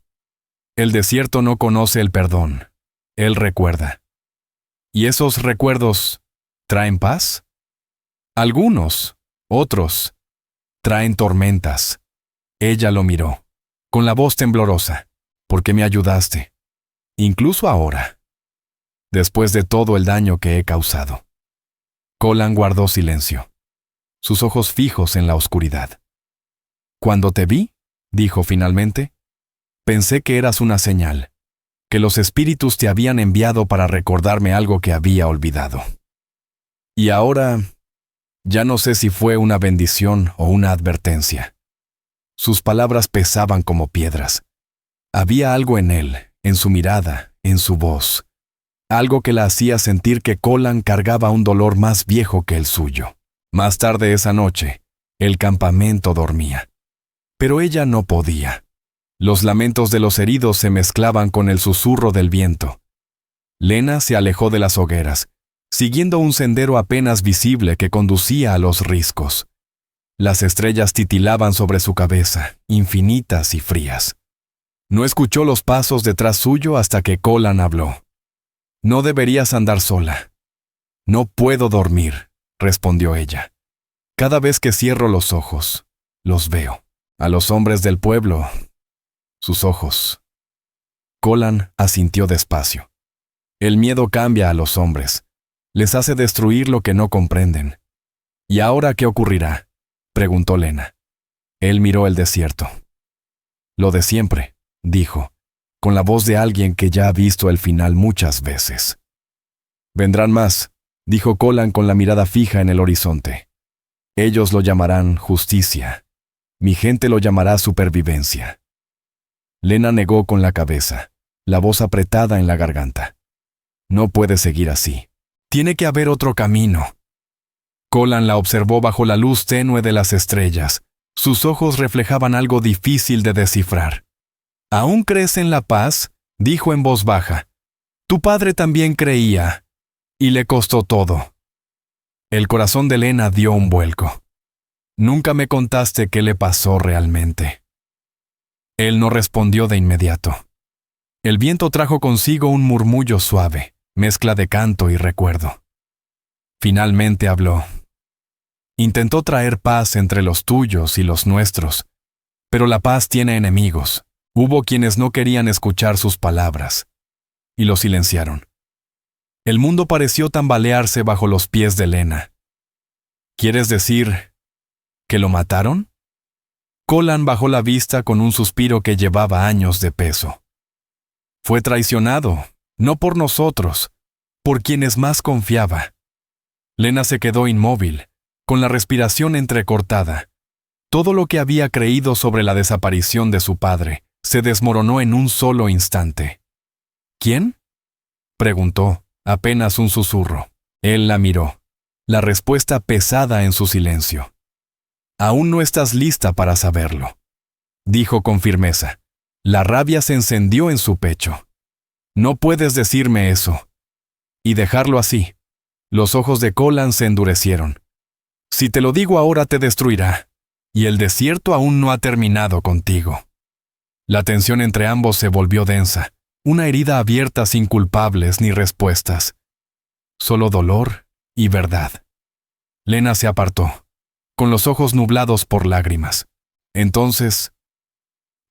«El desierto no conoce el perdón. Él recuerda». «¿Y esos recuerdos traen paz?». «Algunos, otros, traen tormentas». Ella lo miró, con la voz temblorosa. «¿Por qué me ayudaste? Incluso ahora, después de todo el daño que he causado». Colan guardó silencio, sus ojos fijos en la oscuridad. «Cuando te vi», dijo finalmente, «pensé que eras una señal, que los espíritus te habían enviado para recordarme algo que había olvidado. Y ahora, ya no sé si fue una bendición o una advertencia». Sus palabras pesaban como piedras. Había algo en él, en su mirada, en su voz, algo que la hacía sentir que Colan cargaba un dolor más viejo que el suyo. Más tarde esa noche, el campamento dormía. Pero ella no podía. Los lamentos de los heridos se mezclaban con el susurro del viento. Lena se alejó de las hogueras, siguiendo un sendero apenas visible que conducía a los riscos. Las estrellas titilaban sobre su cabeza, infinitas y frías. No escuchó los pasos detrás suyo hasta que Colan habló. «No deberías andar sola». «No puedo dormir», respondió ella. «Cada vez que cierro los ojos, los veo. A los hombres del pueblo, sus ojos». Colan asintió despacio. «El miedo cambia a los hombres. Les hace destruir lo que no comprenden». «¿Y ahora qué ocurrirá?», preguntó Lena. Él miró el desierto. «Lo de siempre», dijo, con la voz de alguien que ya ha visto el final muchas veces. «Vendrán más», dijo Colan con la mirada fija en el horizonte. «Ellos lo llamarán justicia. Mi gente lo llamará supervivencia». Lena negó con la cabeza, la voz apretada en la garganta. «No puede seguir así. Tiene que haber otro camino». Colan la observó bajo la luz tenue de las estrellas. Sus ojos reflejaban algo difícil de descifrar. ¿Aún crees en la paz?, dijo en voz baja. Tu padre también creía, y le costó todo. El corazón de Lena dio un vuelco. Nunca me contaste qué le pasó realmente. Él no respondió de inmediato. El viento trajo consigo un murmullo suave, mezcla de canto y recuerdo. Finalmente habló. Intentó traer paz entre los tuyos y los nuestros, pero la paz tiene enemigos. Hubo quienes no querían escuchar sus palabras, y lo silenciaron. El mundo pareció tambalearse bajo los pies de Lena. ¿Quieres decir que lo mataron? Colan bajó la vista con un suspiro que llevaba años de peso. Fue traicionado, no por nosotros, por quienes más confiaba. Lena se quedó inmóvil, con la respiración entrecortada. Todo lo que había creído sobre la desaparición de su padre se desmoronó en un solo instante. ¿Quién?, preguntó, apenas un susurro. Él la miró, la respuesta pesada en su silencio. Aún no estás lista para saberlo, dijo con firmeza. La rabia se encendió en su pecho. No puedes decirme eso. Y dejarlo así. Los ojos de Colan se endurecieron. Si te lo digo ahora te destruirá, y el desierto aún no ha terminado contigo. La tensión entre ambos se volvió densa, una herida abierta sin culpables ni respuestas. Solo dolor y verdad. Lena se apartó, con los ojos nublados por lágrimas. Entonces,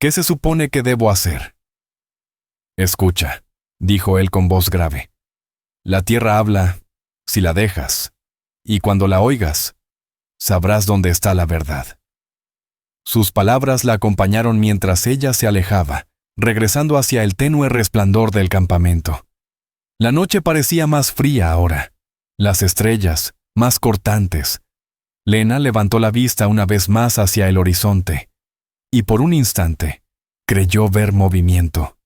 ¿qué se supone que debo hacer? Escucha, dijo él con voz grave. La tierra habla, si la dejas, y cuando la oigas, sabrás dónde está la verdad. Sus palabras la acompañaron mientras ella se alejaba, regresando hacia el tenue resplandor del campamento. La noche parecía más fría ahora, las estrellas más cortantes. Lena levantó la vista una vez más hacia el horizonte, y por un instante creyó ver movimiento.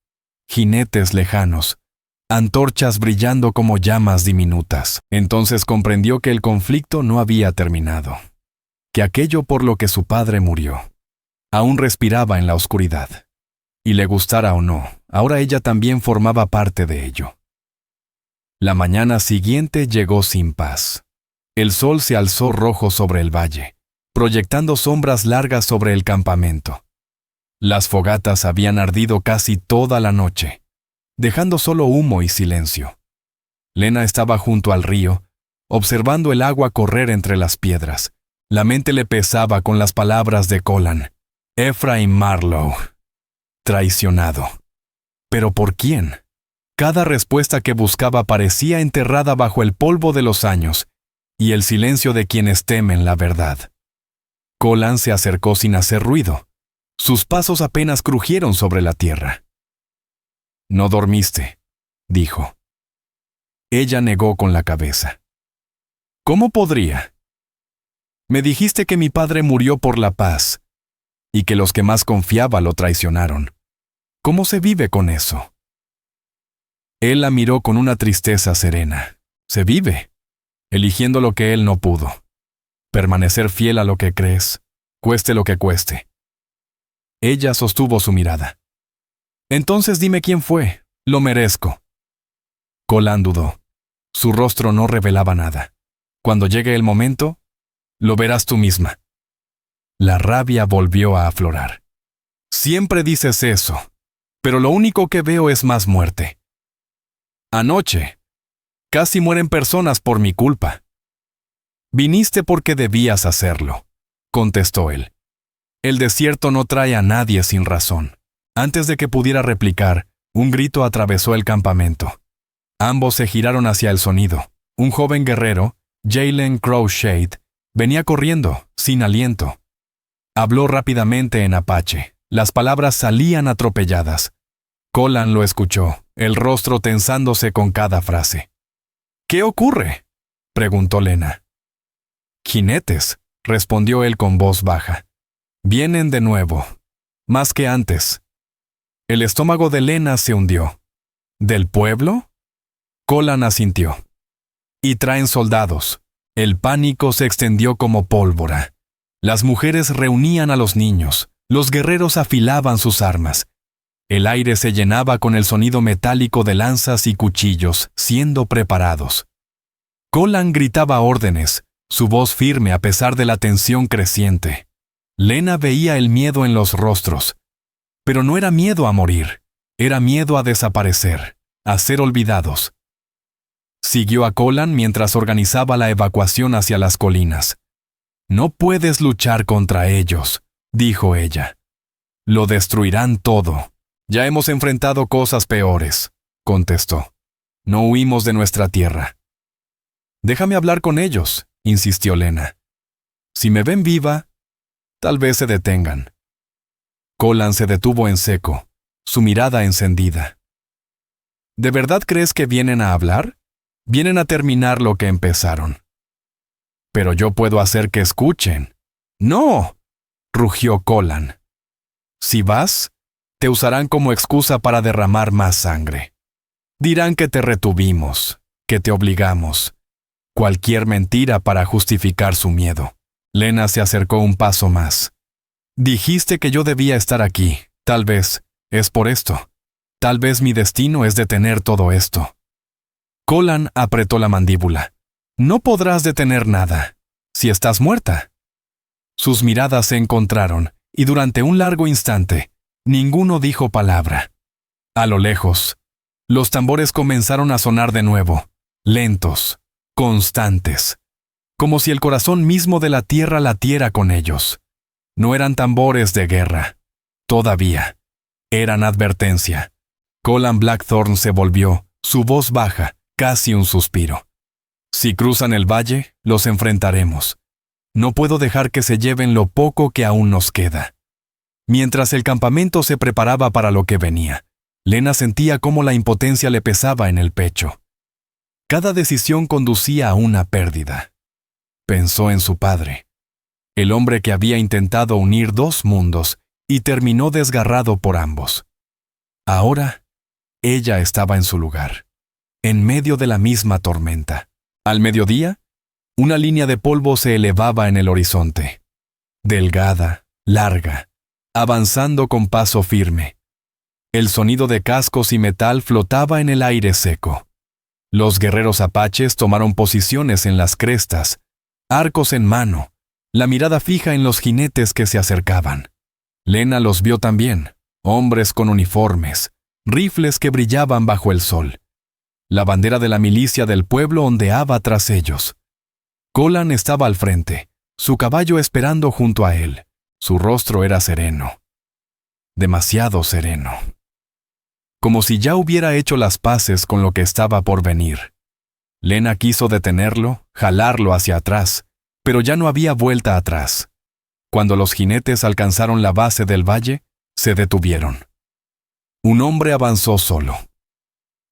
Jinetes lejanos, antorchas brillando como llamas diminutas. Entonces comprendió que el conflicto no había terminado, que aquello por lo que su padre murió aún respiraba en la oscuridad. Y le gustara o no, ahora ella también formaba parte de ello. La mañana siguiente llegó sin paz. El sol se alzó rojo sobre el valle, proyectando sombras largas sobre el campamento. Las fogatas habían ardido casi toda la noche, dejando solo humo y silencio. Lena estaba junto al río, observando el agua correr entre las piedras. La mente le pesaba con las palabras de Colan. Ephraim Marlowe. Traicionado. ¿Pero por quién? Cada respuesta que buscaba parecía enterrada bajo el polvo de los años y el silencio de quienes temen la verdad. Colan se acercó sin hacer ruido. Sus pasos apenas crujieron sobre la tierra. No dormiste, dijo. Ella negó con la cabeza. ¿Cómo podría? Me dijiste que mi padre murió por la paz y que los que más confiaba lo traicionaron. ¿Cómo se vive con eso? Él la miró con una tristeza serena. Se vive, eligiendo lo que él no pudo. Permanecer fiel a lo que crees, cueste lo que cueste. Ella sostuvo su mirada. Entonces dime quién fue. Lo merezco. Colan dudó. Su rostro no revelaba nada. Cuando llegue el momento, lo verás tú misma. La rabia volvió a aflorar. Siempre dices eso, pero lo único que veo es más muerte. Anoche, casi mueren personas por mi culpa. Viniste porque debías hacerlo, contestó él. El desierto no trae a nadie sin razón. Antes de que pudiera replicar, un grito atravesó el campamento. Ambos se giraron hacia el sonido. Un joven guerrero, Jalen Crowshade, venía corriendo, sin aliento. Habló rápidamente en apache. Las palabras salían atropelladas. Colan lo escuchó, el rostro tensándose con cada frase. ¿Qué ocurre?, preguntó Lena. Jinetes, respondió él con voz baja. Vienen de nuevo, más que antes. El estómago de Lena se hundió. ¿Del pueblo? Colan asintió. Y traen soldados. El pánico se extendió como pólvora. Las mujeres reunían a los niños, los guerreros afilaban sus armas. El aire se llenaba con el sonido metálico de lanzas y cuchillos siendo preparados. Colan gritaba órdenes, su voz firme a pesar de la tensión creciente. Lena veía el miedo en los rostros. Pero no era miedo a morir, era miedo a desaparecer, a ser olvidados. Siguió a Colan mientras organizaba la evacuación hacia las colinas. «No puedes luchar contra ellos», dijo ella. «Lo destruirán todo». «Ya hemos enfrentado cosas peores», contestó. «No huimos de nuestra tierra». «Déjame hablar con ellos», insistió Lena. «Si me ven viva, tal vez se detengan». Colan se detuvo en seco, su mirada encendida. ¿De verdad crees que vienen a hablar? Vienen a terminar lo que empezaron. Pero yo puedo hacer que escuchen. ¡No!, rugió Colan. Si vas, te usarán como excusa para derramar más sangre. Dirán que te retuvimos, que te obligamos. Cualquier mentira para justificar su miedo. Lena se acercó un paso más. Dijiste que yo debía estar aquí. Tal vez es por esto. Tal vez mi destino es detener todo esto. Colan apretó la mandíbula. No podrás detener nada, si estás muerta. Sus miradas se encontraron, y durante un largo instante, ninguno dijo palabra. A lo lejos, los tambores comenzaron a sonar de nuevo, lentos, constantes, como si el corazón mismo de la tierra latiera con ellos. No eran tambores de guerra, todavía. Eran advertencia. Colan Blackthorne se volvió, su voz baja, casi un suspiro. Si cruzan el valle, los enfrentaremos. No puedo dejar que se lleven lo poco que aún nos queda. Mientras el campamento se preparaba para lo que venía, Lena sentía cómo la impotencia le pesaba en el pecho. Cada decisión conducía a una pérdida. Pensó en su padre, el hombre que había intentado unir dos mundos y terminó desgarrado por ambos. Ahora, ella estaba en su lugar, en medio de la misma tormenta. Al mediodía, una línea de polvo se elevaba en el horizonte. Delgada, larga, avanzando con paso firme. El sonido de cascos y metal flotaba en el aire seco. Los guerreros apaches tomaron posiciones en las crestas, arcos en mano, la mirada fija en los jinetes que se acercaban. Lena los vio también, hombres con uniformes, rifles que brillaban bajo el sol. La bandera de la milicia del pueblo ondeaba tras ellos. Colan estaba al frente, su caballo esperando junto a él. Su rostro era sereno. Demasiado sereno. Como si ya hubiera hecho las paces con lo que estaba por venir. Lena quiso detenerlo, jalarlo hacia atrás, pero ya no había vuelta atrás. Cuando los jinetes alcanzaron la base del valle, se detuvieron. Un hombre avanzó solo.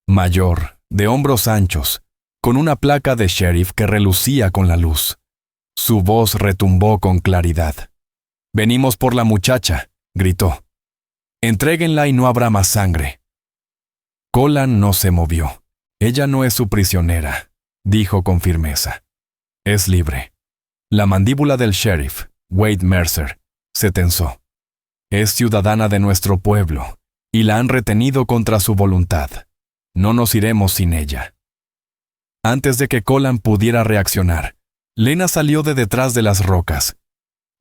Mayor, de hombros anchos, con una placa de sheriff que relucía con la luz. Su voz retumbó con claridad. «Venimos por la muchacha», gritó. «Entréguenla y no habrá más sangre». Colan no se movió. «Ella no es su prisionera», dijo con firmeza. «Es libre». La mandíbula del sheriff, Wade Mercer, se tensó. «Es ciudadana de nuestro pueblo, y la han retenido contra su voluntad. No nos iremos sin ella». Antes de que Colan pudiera reaccionar, Lena salió de detrás de las rocas.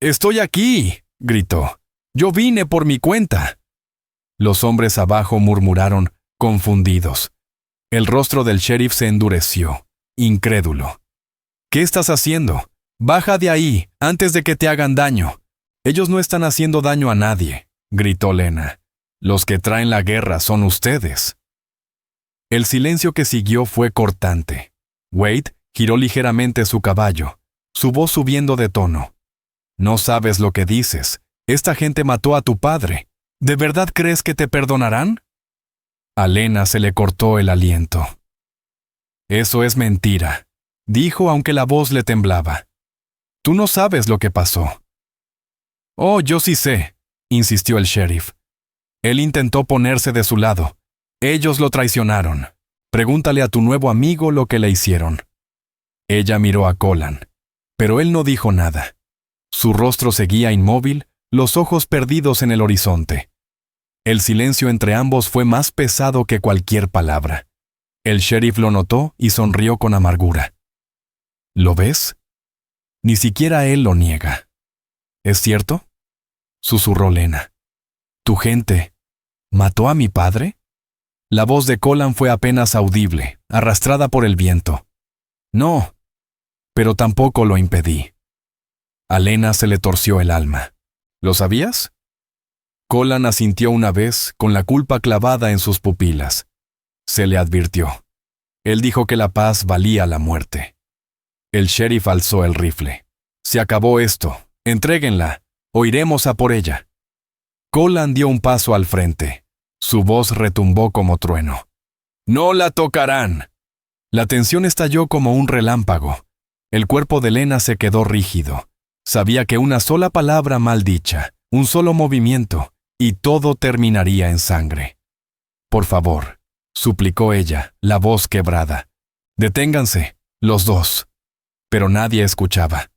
«¡Estoy aquí!», gritó. «Yo vine por mi cuenta». Los hombres abajo murmuraron, confundidos. El rostro del sheriff se endureció, incrédulo. «¿Qué estás haciendo? Baja de ahí, antes de que te hagan daño». «Ellos no están haciendo daño a nadie», gritó Lena. «Los que traen la guerra son ustedes». El silencio que siguió fue cortante. Wade giró ligeramente su caballo, su voz subiendo de tono. «No sabes lo que dices. Esta gente mató a tu padre. ¿De verdad crees que te perdonarán?» A Lena se le cortó el aliento. «Eso es mentira», dijo aunque la voz le temblaba. «Tú no sabes lo que pasó». «Oh, yo sí sé», insistió el sheriff. «Él intentó ponerse de su lado. Ellos lo traicionaron. Pregúntale a tu nuevo amigo lo que le hicieron». Ella miró a Colan, pero él no dijo nada. Su rostro seguía inmóvil, los ojos perdidos en el horizonte. El silencio entre ambos fue más pesado que cualquier palabra. El sheriff lo notó y sonrió con amargura. ¿Lo ves? Ni siquiera él lo niega. ¿Es cierto?, susurró Lena. ¿Tu gente mató a mi padre? La voz de Colan fue apenas audible, arrastrada por el viento. No, pero tampoco lo impedí. A Lena se le torció el alma. ¿Lo sabías? Colan asintió una vez, con la culpa clavada en sus pupilas. Se le advirtió. Él dijo que la paz valía la muerte. El sheriff alzó el rifle. Se acabó esto. Entréguenla, o iremos a por ella. Colan dio un paso al frente. Su voz retumbó como trueno. ¡No la tocarán! La tensión estalló como un relámpago. El cuerpo de Lena se quedó rígido. Sabía que una sola palabra mal dicha, un solo movimiento, y todo terminaría en sangre. Por favor, suplicó ella, la voz quebrada. Deténganse, los dos. Pero nadie escuchaba.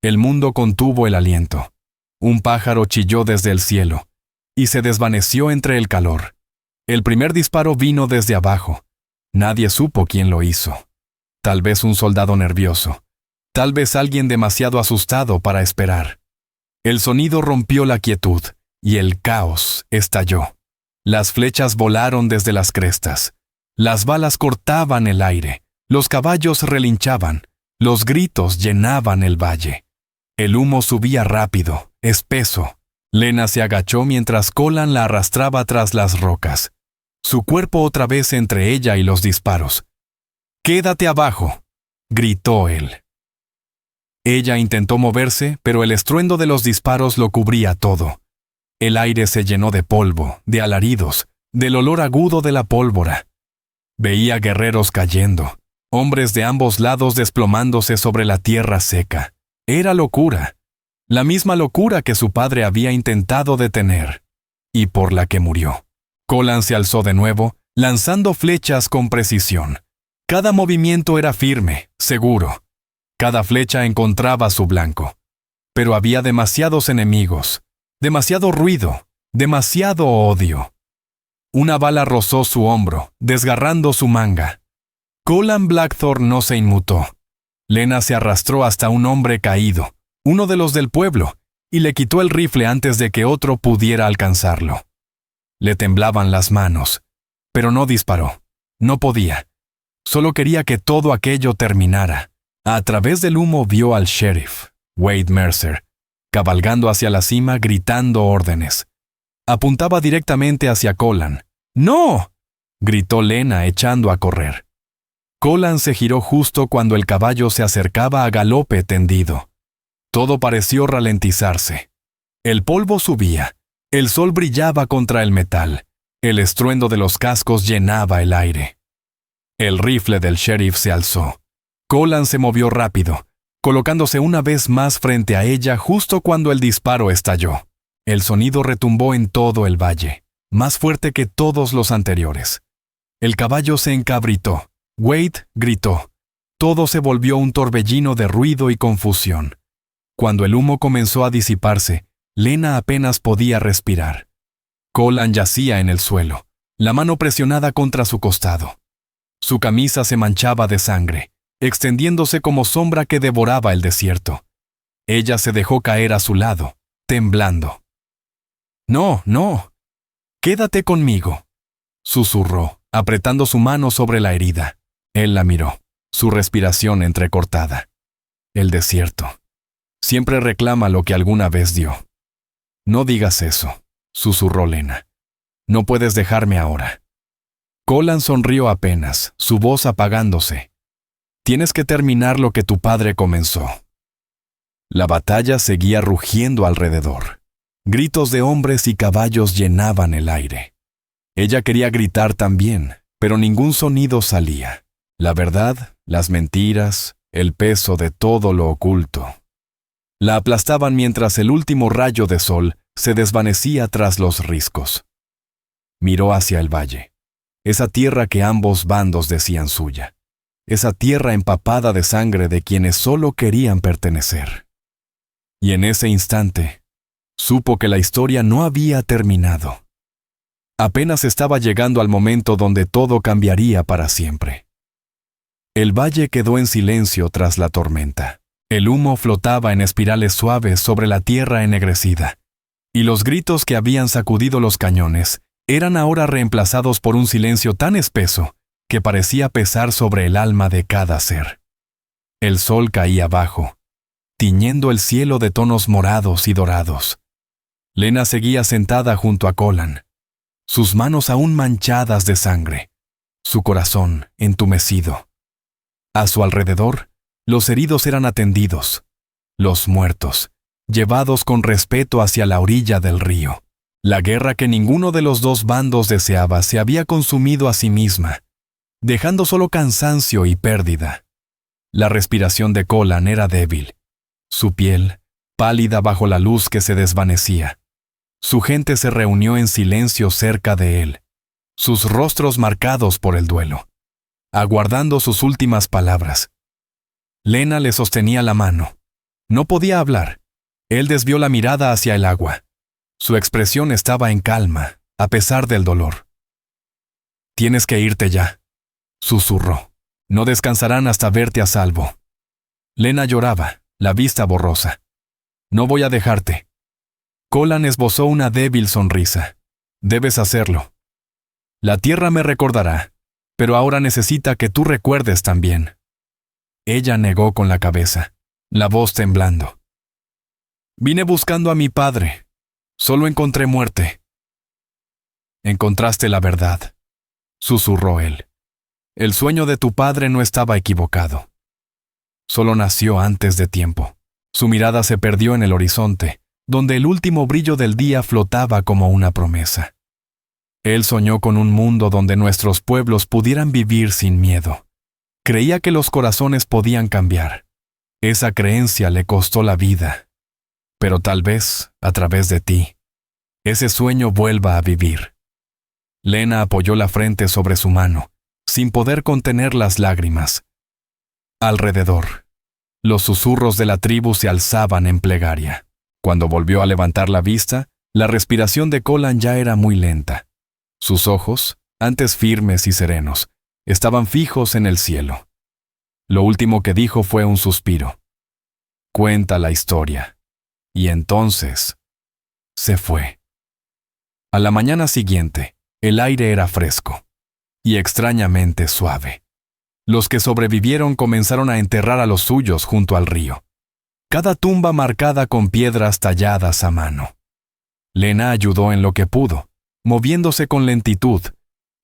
El mundo contuvo el aliento. Un pájaro chilló desde el cielo, y se desvaneció entre el calor. El primer disparo vino desde abajo. Nadie supo quién lo hizo. Tal vez un soldado nervioso. Tal vez alguien demasiado asustado para esperar. El sonido rompió la quietud, y el caos estalló. Las flechas volaron desde las crestas. Las balas cortaban el aire. Los caballos relinchaban. Los gritos llenaban el valle. El humo subía rápido, espeso. Lena se agachó mientras Colan la arrastraba tras las rocas. Su cuerpo otra vez entre ella y los disparos. «¡Quédate abajo!», gritó él. Ella intentó moverse, pero el estruendo de los disparos lo cubría todo. El aire se llenó de polvo, de alaridos, del olor agudo de la pólvora. Veía guerreros cayendo, hombres de ambos lados desplomándose sobre la tierra seca. Era locura, la misma locura que su padre había intentado detener, y por la que murió. Colan se alzó de nuevo, lanzando flechas con precisión. Cada movimiento era firme, seguro. Cada flecha encontraba su blanco. Pero había demasiados enemigos, demasiado ruido, demasiado odio. Una bala rozó su hombro, desgarrando su manga. Colan Blackthorne no se inmutó. Lena se arrastró hasta un hombre caído, uno de los del pueblo, y le quitó el rifle antes de que otro pudiera alcanzarlo. Le temblaban las manos, pero no disparó. No podía. Solo quería que todo aquello terminara. A través del humo vio al sheriff, Wade Mercer, cabalgando hacia la cima gritando órdenes. Apuntaba directamente hacia Colan. ¡No!, gritó Lena echando a correr. Colan se giró justo cuando el caballo se acercaba a galope tendido. Todo pareció ralentizarse. El polvo subía. El sol brillaba contra el metal. El estruendo de los cascos llenaba el aire. El rifle del sheriff se alzó. Colan se movió rápido, colocándose una vez más frente a ella justo cuando el disparo estalló. El sonido retumbó en todo el valle, más fuerte que todos los anteriores. El caballo se encabritó. Wade gritó. Todo se volvió un torbellino de ruido y confusión. Cuando el humo comenzó a disiparse, Lena apenas podía respirar. Colan yacía en el suelo, la mano presionada contra su costado. Su camisa se manchaba de sangre, extendiéndose como sombra que devoraba el desierto. Ella se dejó caer a su lado, temblando. «No, no, quédate conmigo», susurró, apretando su mano sobre la herida. Él la miró, su respiración entrecortada. El desierto. Siempre reclama lo que alguna vez dio. «No digas eso», susurró Lena. «No puedes dejarme ahora». Colan sonrió apenas, su voz apagándose. «Tienes que terminar lo que tu padre comenzó». La batalla seguía rugiendo alrededor. Gritos de hombres y caballos llenaban el aire. Ella quería gritar también, pero ningún sonido salía. La verdad, las mentiras, el peso de todo lo oculto. La aplastaban mientras el último rayo de sol se desvanecía tras los riscos. Miró hacia el valle, esa tierra que ambos bandos decían suya. esa tierra empapada de sangre de quienes solo querían pertenecer. Y en ese instante, supo que la historia no había terminado. Apenas estaba llegando al momento donde todo cambiaría para siempre. El valle quedó en silencio tras la tormenta. El humo flotaba en espirales suaves sobre la tierra ennegrecida, y los gritos que habían sacudido los cañones eran ahora reemplazados por un silencio tan espeso que parecía pesar sobre el alma de cada ser. El sol caía bajo, tiñendo el cielo de tonos morados y dorados. Lena seguía sentada junto a Colan, sus manos aún manchadas de sangre, su corazón entumecido. A su alrededor, los heridos eran atendidos, los muertos, llevados con respeto hacia la orilla del río. La guerra que ninguno de los dos bandos deseaba se había consumido a sí misma, dejando solo cansancio y pérdida. La respiración de Colan era débil, su piel pálida bajo la luz que se desvanecía. Su gente se reunió en silencio cerca de él, sus rostros marcados por el duelo, aguardando sus últimas palabras. Lena le sostenía la mano. No podía hablar. Él desvió la mirada hacia el agua. Su expresión estaba en calma, a pesar del dolor. «Tienes que irte ya», susurró. «No descansarán hasta verte a salvo». Lena lloraba, la vista borrosa. «No voy a dejarte». Colan esbozó una débil sonrisa. «Debes hacerlo. La tierra me recordará, pero ahora necesita que tú recuerdes también». Ella negó con la cabeza, la voz temblando. «Vine buscando a mi padre. Solo encontré muerte». «Encontraste la verdad», susurró él. «El sueño de tu padre no estaba equivocado. Solo nació antes de tiempo». Su mirada se perdió en el horizonte, donde el último brillo del día flotaba como una promesa. Él soñó con un mundo donde nuestros pueblos pudieran vivir sin miedo. Creía que los corazones podían cambiar. Esa creencia le costó la vida. Pero tal vez, a través de ti, ese sueño vuelva a vivir. Lena apoyó la frente sobre su mano, sin poder contener las lágrimas. Alrededor, los susurros de la tribu se alzaban en plegaria. Cuando volvió a levantar la vista, la respiración de Colan ya era muy lenta. Sus ojos, antes firmes y serenos, estaban fijos en el cielo. Lo último que dijo fue un suspiro. «Cuenta la historia». Y entonces, se fue. A la mañana siguiente, el aire era fresco y extrañamente suave. Los que sobrevivieron comenzaron a enterrar a los suyos junto al río, cada tumba marcada con piedras talladas a mano. Lena ayudó en lo que pudo, moviéndose con lentitud,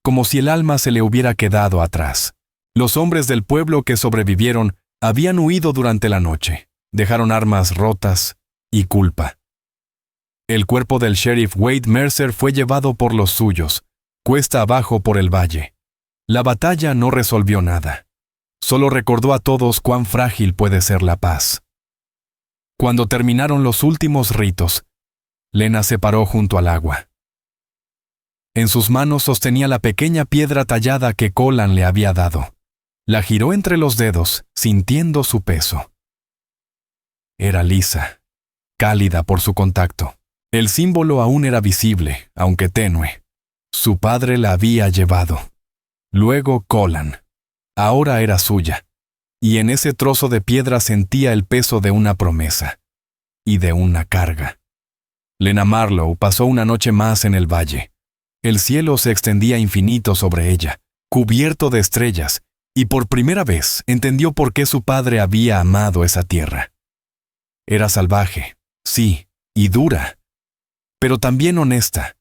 como si el alma se le hubiera quedado atrás. Los hombres del pueblo que sobrevivieron habían huido durante la noche, dejaron armas rotas y culpa. El cuerpo del sheriff Wade Mercer fue llevado por los suyos, cuesta abajo por el valle. La batalla no resolvió nada. Solo recordó a todos cuán frágil puede ser la paz. Cuando terminaron los últimos ritos, Lena se paró junto al agua. En sus manos sostenía la pequeña piedra tallada que Colan le había dado. La giró entre los dedos, sintiendo su peso. Era lisa, cálida por su contacto. El símbolo aún era visible, aunque tenue. Su padre la había llevado. Luego Colan. Ahora era suya. Y en ese trozo de piedra sentía el peso de una promesa. Y de una carga. Lena Marlowe pasó una noche más en el valle. El cielo se extendía infinito sobre ella, cubierto de estrellas, y por primera vez entendió por qué su padre había amado esa tierra. Era salvaje, sí, y dura, pero también honesta.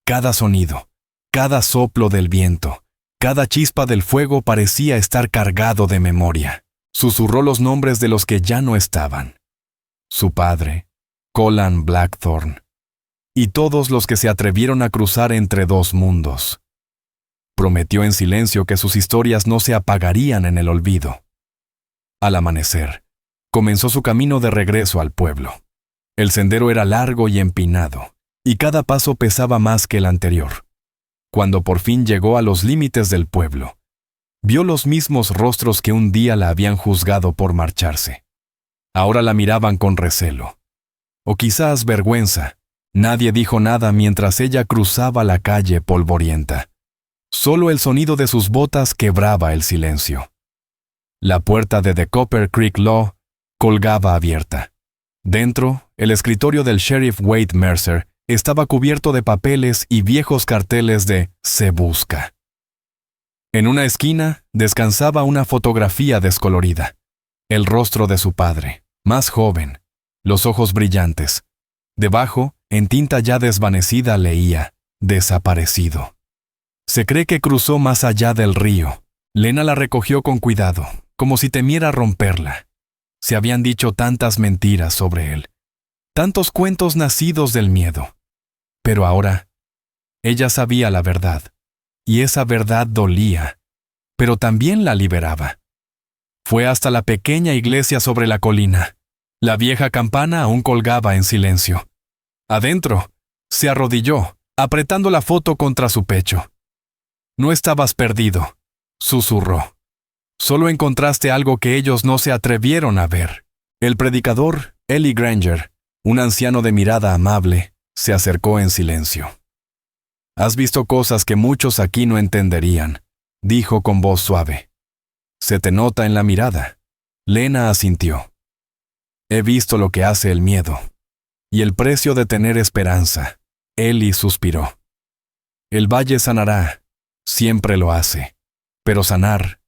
Cada sonido, cada soplo del viento, cada chispa del fuego parecía estar cargado de memoria. Susurró los nombres de los que ya no estaban. Su padre, Colan Blackthorne, y todos los que se atrevieron a cruzar entre dos mundos. Prometió en silencio que sus historias no se apagarían en el olvido. Al amanecer, comenzó su camino de regreso al pueblo. El sendero era largo y empinado, y cada paso pesaba más que el anterior. Cuando por fin llegó a los límites del pueblo, Vio los mismos rostros que un día la habían juzgado por marcharse. Ahora la miraban con recelo. O quizás vergüenza. Nadie dijo nada mientras ella cruzaba la calle polvorienta. Solo el sonido de sus botas quebraba el silencio. La puerta de The Copper Creek Law colgaba abierta. Dentro, el escritorio del sheriff Wade Mercer estaba cubierto de papeles y viejos carteles de "Se busca". En una esquina descansaba una fotografía descolorida. El rostro de su padre, más joven, los ojos brillantes. Debajo, en tinta ya desvanecida, leía "Desaparecido". Se cree que cruzó más allá del río. Lena la recogió con cuidado, como si temiera romperla. Se habían dicho tantas mentiras sobre él, tantos cuentos nacidos del miedo. Pero ahora, ella sabía la verdad, y esa verdad dolía, pero también la liberaba. Fue hasta la pequeña iglesia sobre la colina. La vieja campana aún colgaba en silencio. Adentro, se arrodilló, apretando la foto contra su pecho. «No estabas perdido», susurró. «Solo encontraste algo que ellos no se atrevieron a ver». El predicador, Eli Granger, un anciano de mirada amable, se acercó en silencio. «Has visto cosas que muchos aquí no entenderían», dijo con voz suave. «Se te nota en la mirada». Lena asintió. «He visto lo que hace el miedo. Y el precio de tener esperanza». Eli suspiró. «El valle sanará. Siempre lo hace. Pero sanar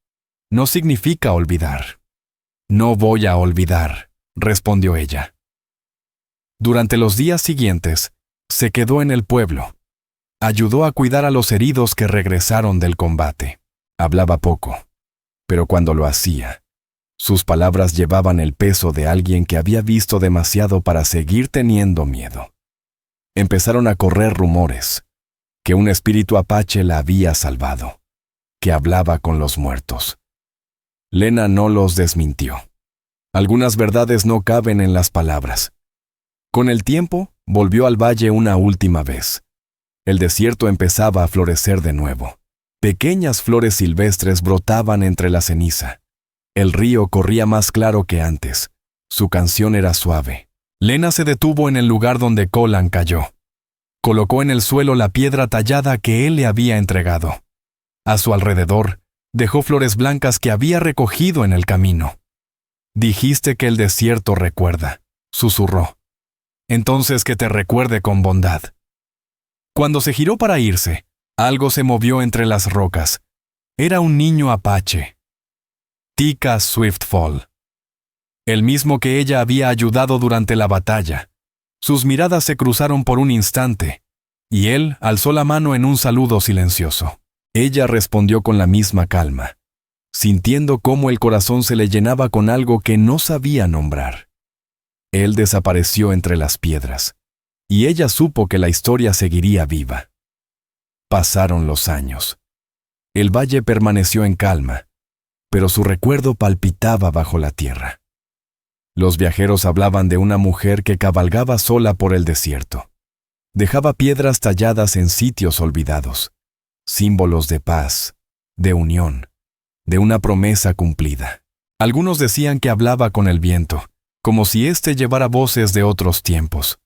no significa olvidar». «No voy a olvidar», respondió ella. Durante los días siguientes, se quedó en el pueblo. Ayudó a cuidar a los heridos que regresaron del combate. Hablaba poco, pero cuando lo hacía, sus palabras llevaban el peso de alguien que había visto demasiado para seguir teniendo miedo. Empezaron a correr rumores, que un espíritu apache la había salvado, que hablaba con los muertos. Lena no los desmintió. Algunas verdades no caben en las palabras. Con el tiempo, volvió al valle una última vez. El desierto empezaba a florecer de nuevo. Pequeñas flores silvestres brotaban entre la ceniza. El río corría más claro que antes. Su canción era suave. Lena se detuvo en el lugar donde Colin cayó. Colocó en el suelo la piedra tallada que él le había entregado. A su alrededor, dejó flores blancas que había recogido en el camino. «Dijiste que el desierto recuerda», susurró. «Entonces que te recuerde con bondad». Cuando se giró para irse, algo se movió entre las rocas. Era un niño apache. Tika Swiftfall. El mismo que ella había ayudado durante la batalla. Sus miradas se cruzaron por un instante, y él alzó la mano en un saludo silencioso. Ella respondió con la misma calma, sintiendo cómo el corazón se le llenaba con algo que no sabía nombrar. Él desapareció entre las piedras, y ella supo que la historia seguiría viva. Pasaron los años. El valle permaneció en calma, pero su recuerdo palpitaba bajo la tierra. Los viajeros hablaban de una mujer que cabalgaba sola por el desierto. Dejaba piedras talladas en sitios olvidados, símbolos de paz, de unión, de una promesa cumplida. Algunos decían que hablaba con el viento, como si éste llevara voces de otros tiempos.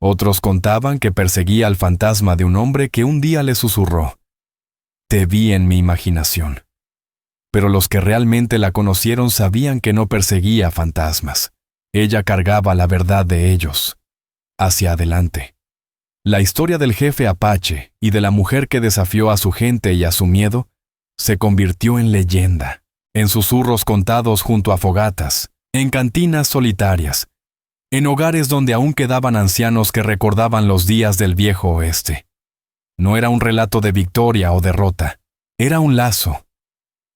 Otros contaban que perseguía al fantasma de un hombre que un día le susurró: «Te vi en mi imaginación». Pero los que realmente la conocieron sabían que no perseguía fantasmas. Ella cargaba la verdad de ellos. Hacia adelante. La historia del jefe apache y de la mujer que desafió a su gente y a su miedo se convirtió en leyenda, en susurros contados junto a fogatas, en cantinas solitarias, en hogares donde aún quedaban ancianos que recordaban los días del viejo oeste. No era un relato de victoria o derrota, era un lazo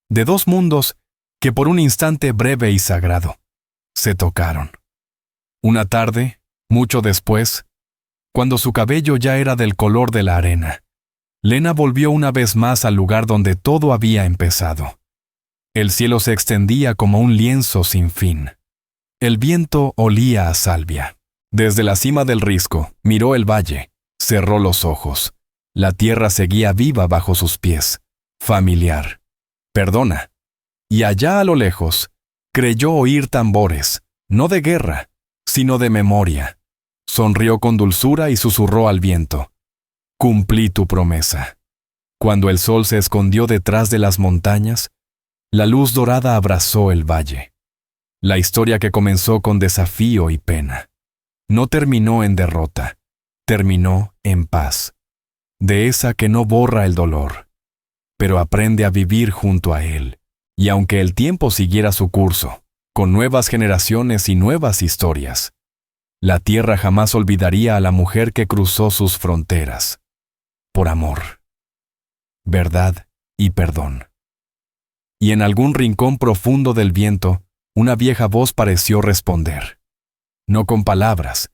de dos mundos que por un instante breve y sagrado se tocaron. Una tarde, mucho después, cuando su cabello ya era del color de la arena, Lena volvió una vez más al lugar donde todo había empezado. El cielo se extendía como un lienzo sin fin. El viento olía a salvia. Desde la cima del risco, miró el valle, cerró los ojos. La tierra seguía viva bajo sus pies, familiar. perdona. Y allá a lo lejos, creyó oír tambores, no de guerra, sino de memoria. Sonrió con dulzura y susurró al viento: cumplí tu promesa. Cuando el sol se escondió detrás de las montañas, la luz dorada abrazó el valle. La historia que comenzó con desafío y pena no terminó en derrota, terminó en paz, de esa que no borra el dolor, pero aprende a vivir junto a él. Y aunque el tiempo siguiera su curso, con nuevas generaciones y nuevas historias, la tierra jamás olvidaría a la mujer que cruzó sus fronteras, por amor, verdad y perdón. Y en algún rincón profundo del viento, una vieja voz pareció responder, no con palabras,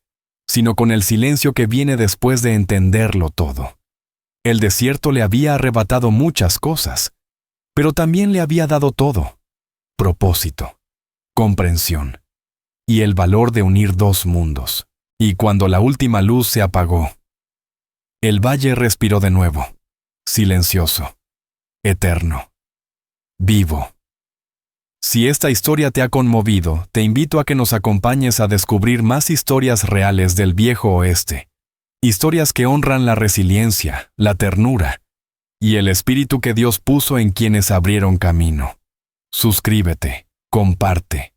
sino con el silencio que viene después de entenderlo todo. El desierto le había arrebatado muchas cosas, pero también le había dado todo: propósito, comprensión y el valor de unir dos mundos. Y cuando la última luz se apagó, el valle respiró de nuevo, silencioso, eterno, vivo. Si esta historia te ha conmovido, te invito a que nos acompañes a descubrir más historias reales del viejo oeste. Historias que honran la resiliencia, la ternura y el espíritu que Dios puso en quienes abrieron camino. Suscríbete, comparte.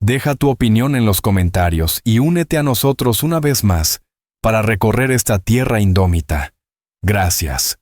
Deja tu opinión en los comentarios y únete a nosotros una vez más para recorrer esta tierra indómita. Gracias.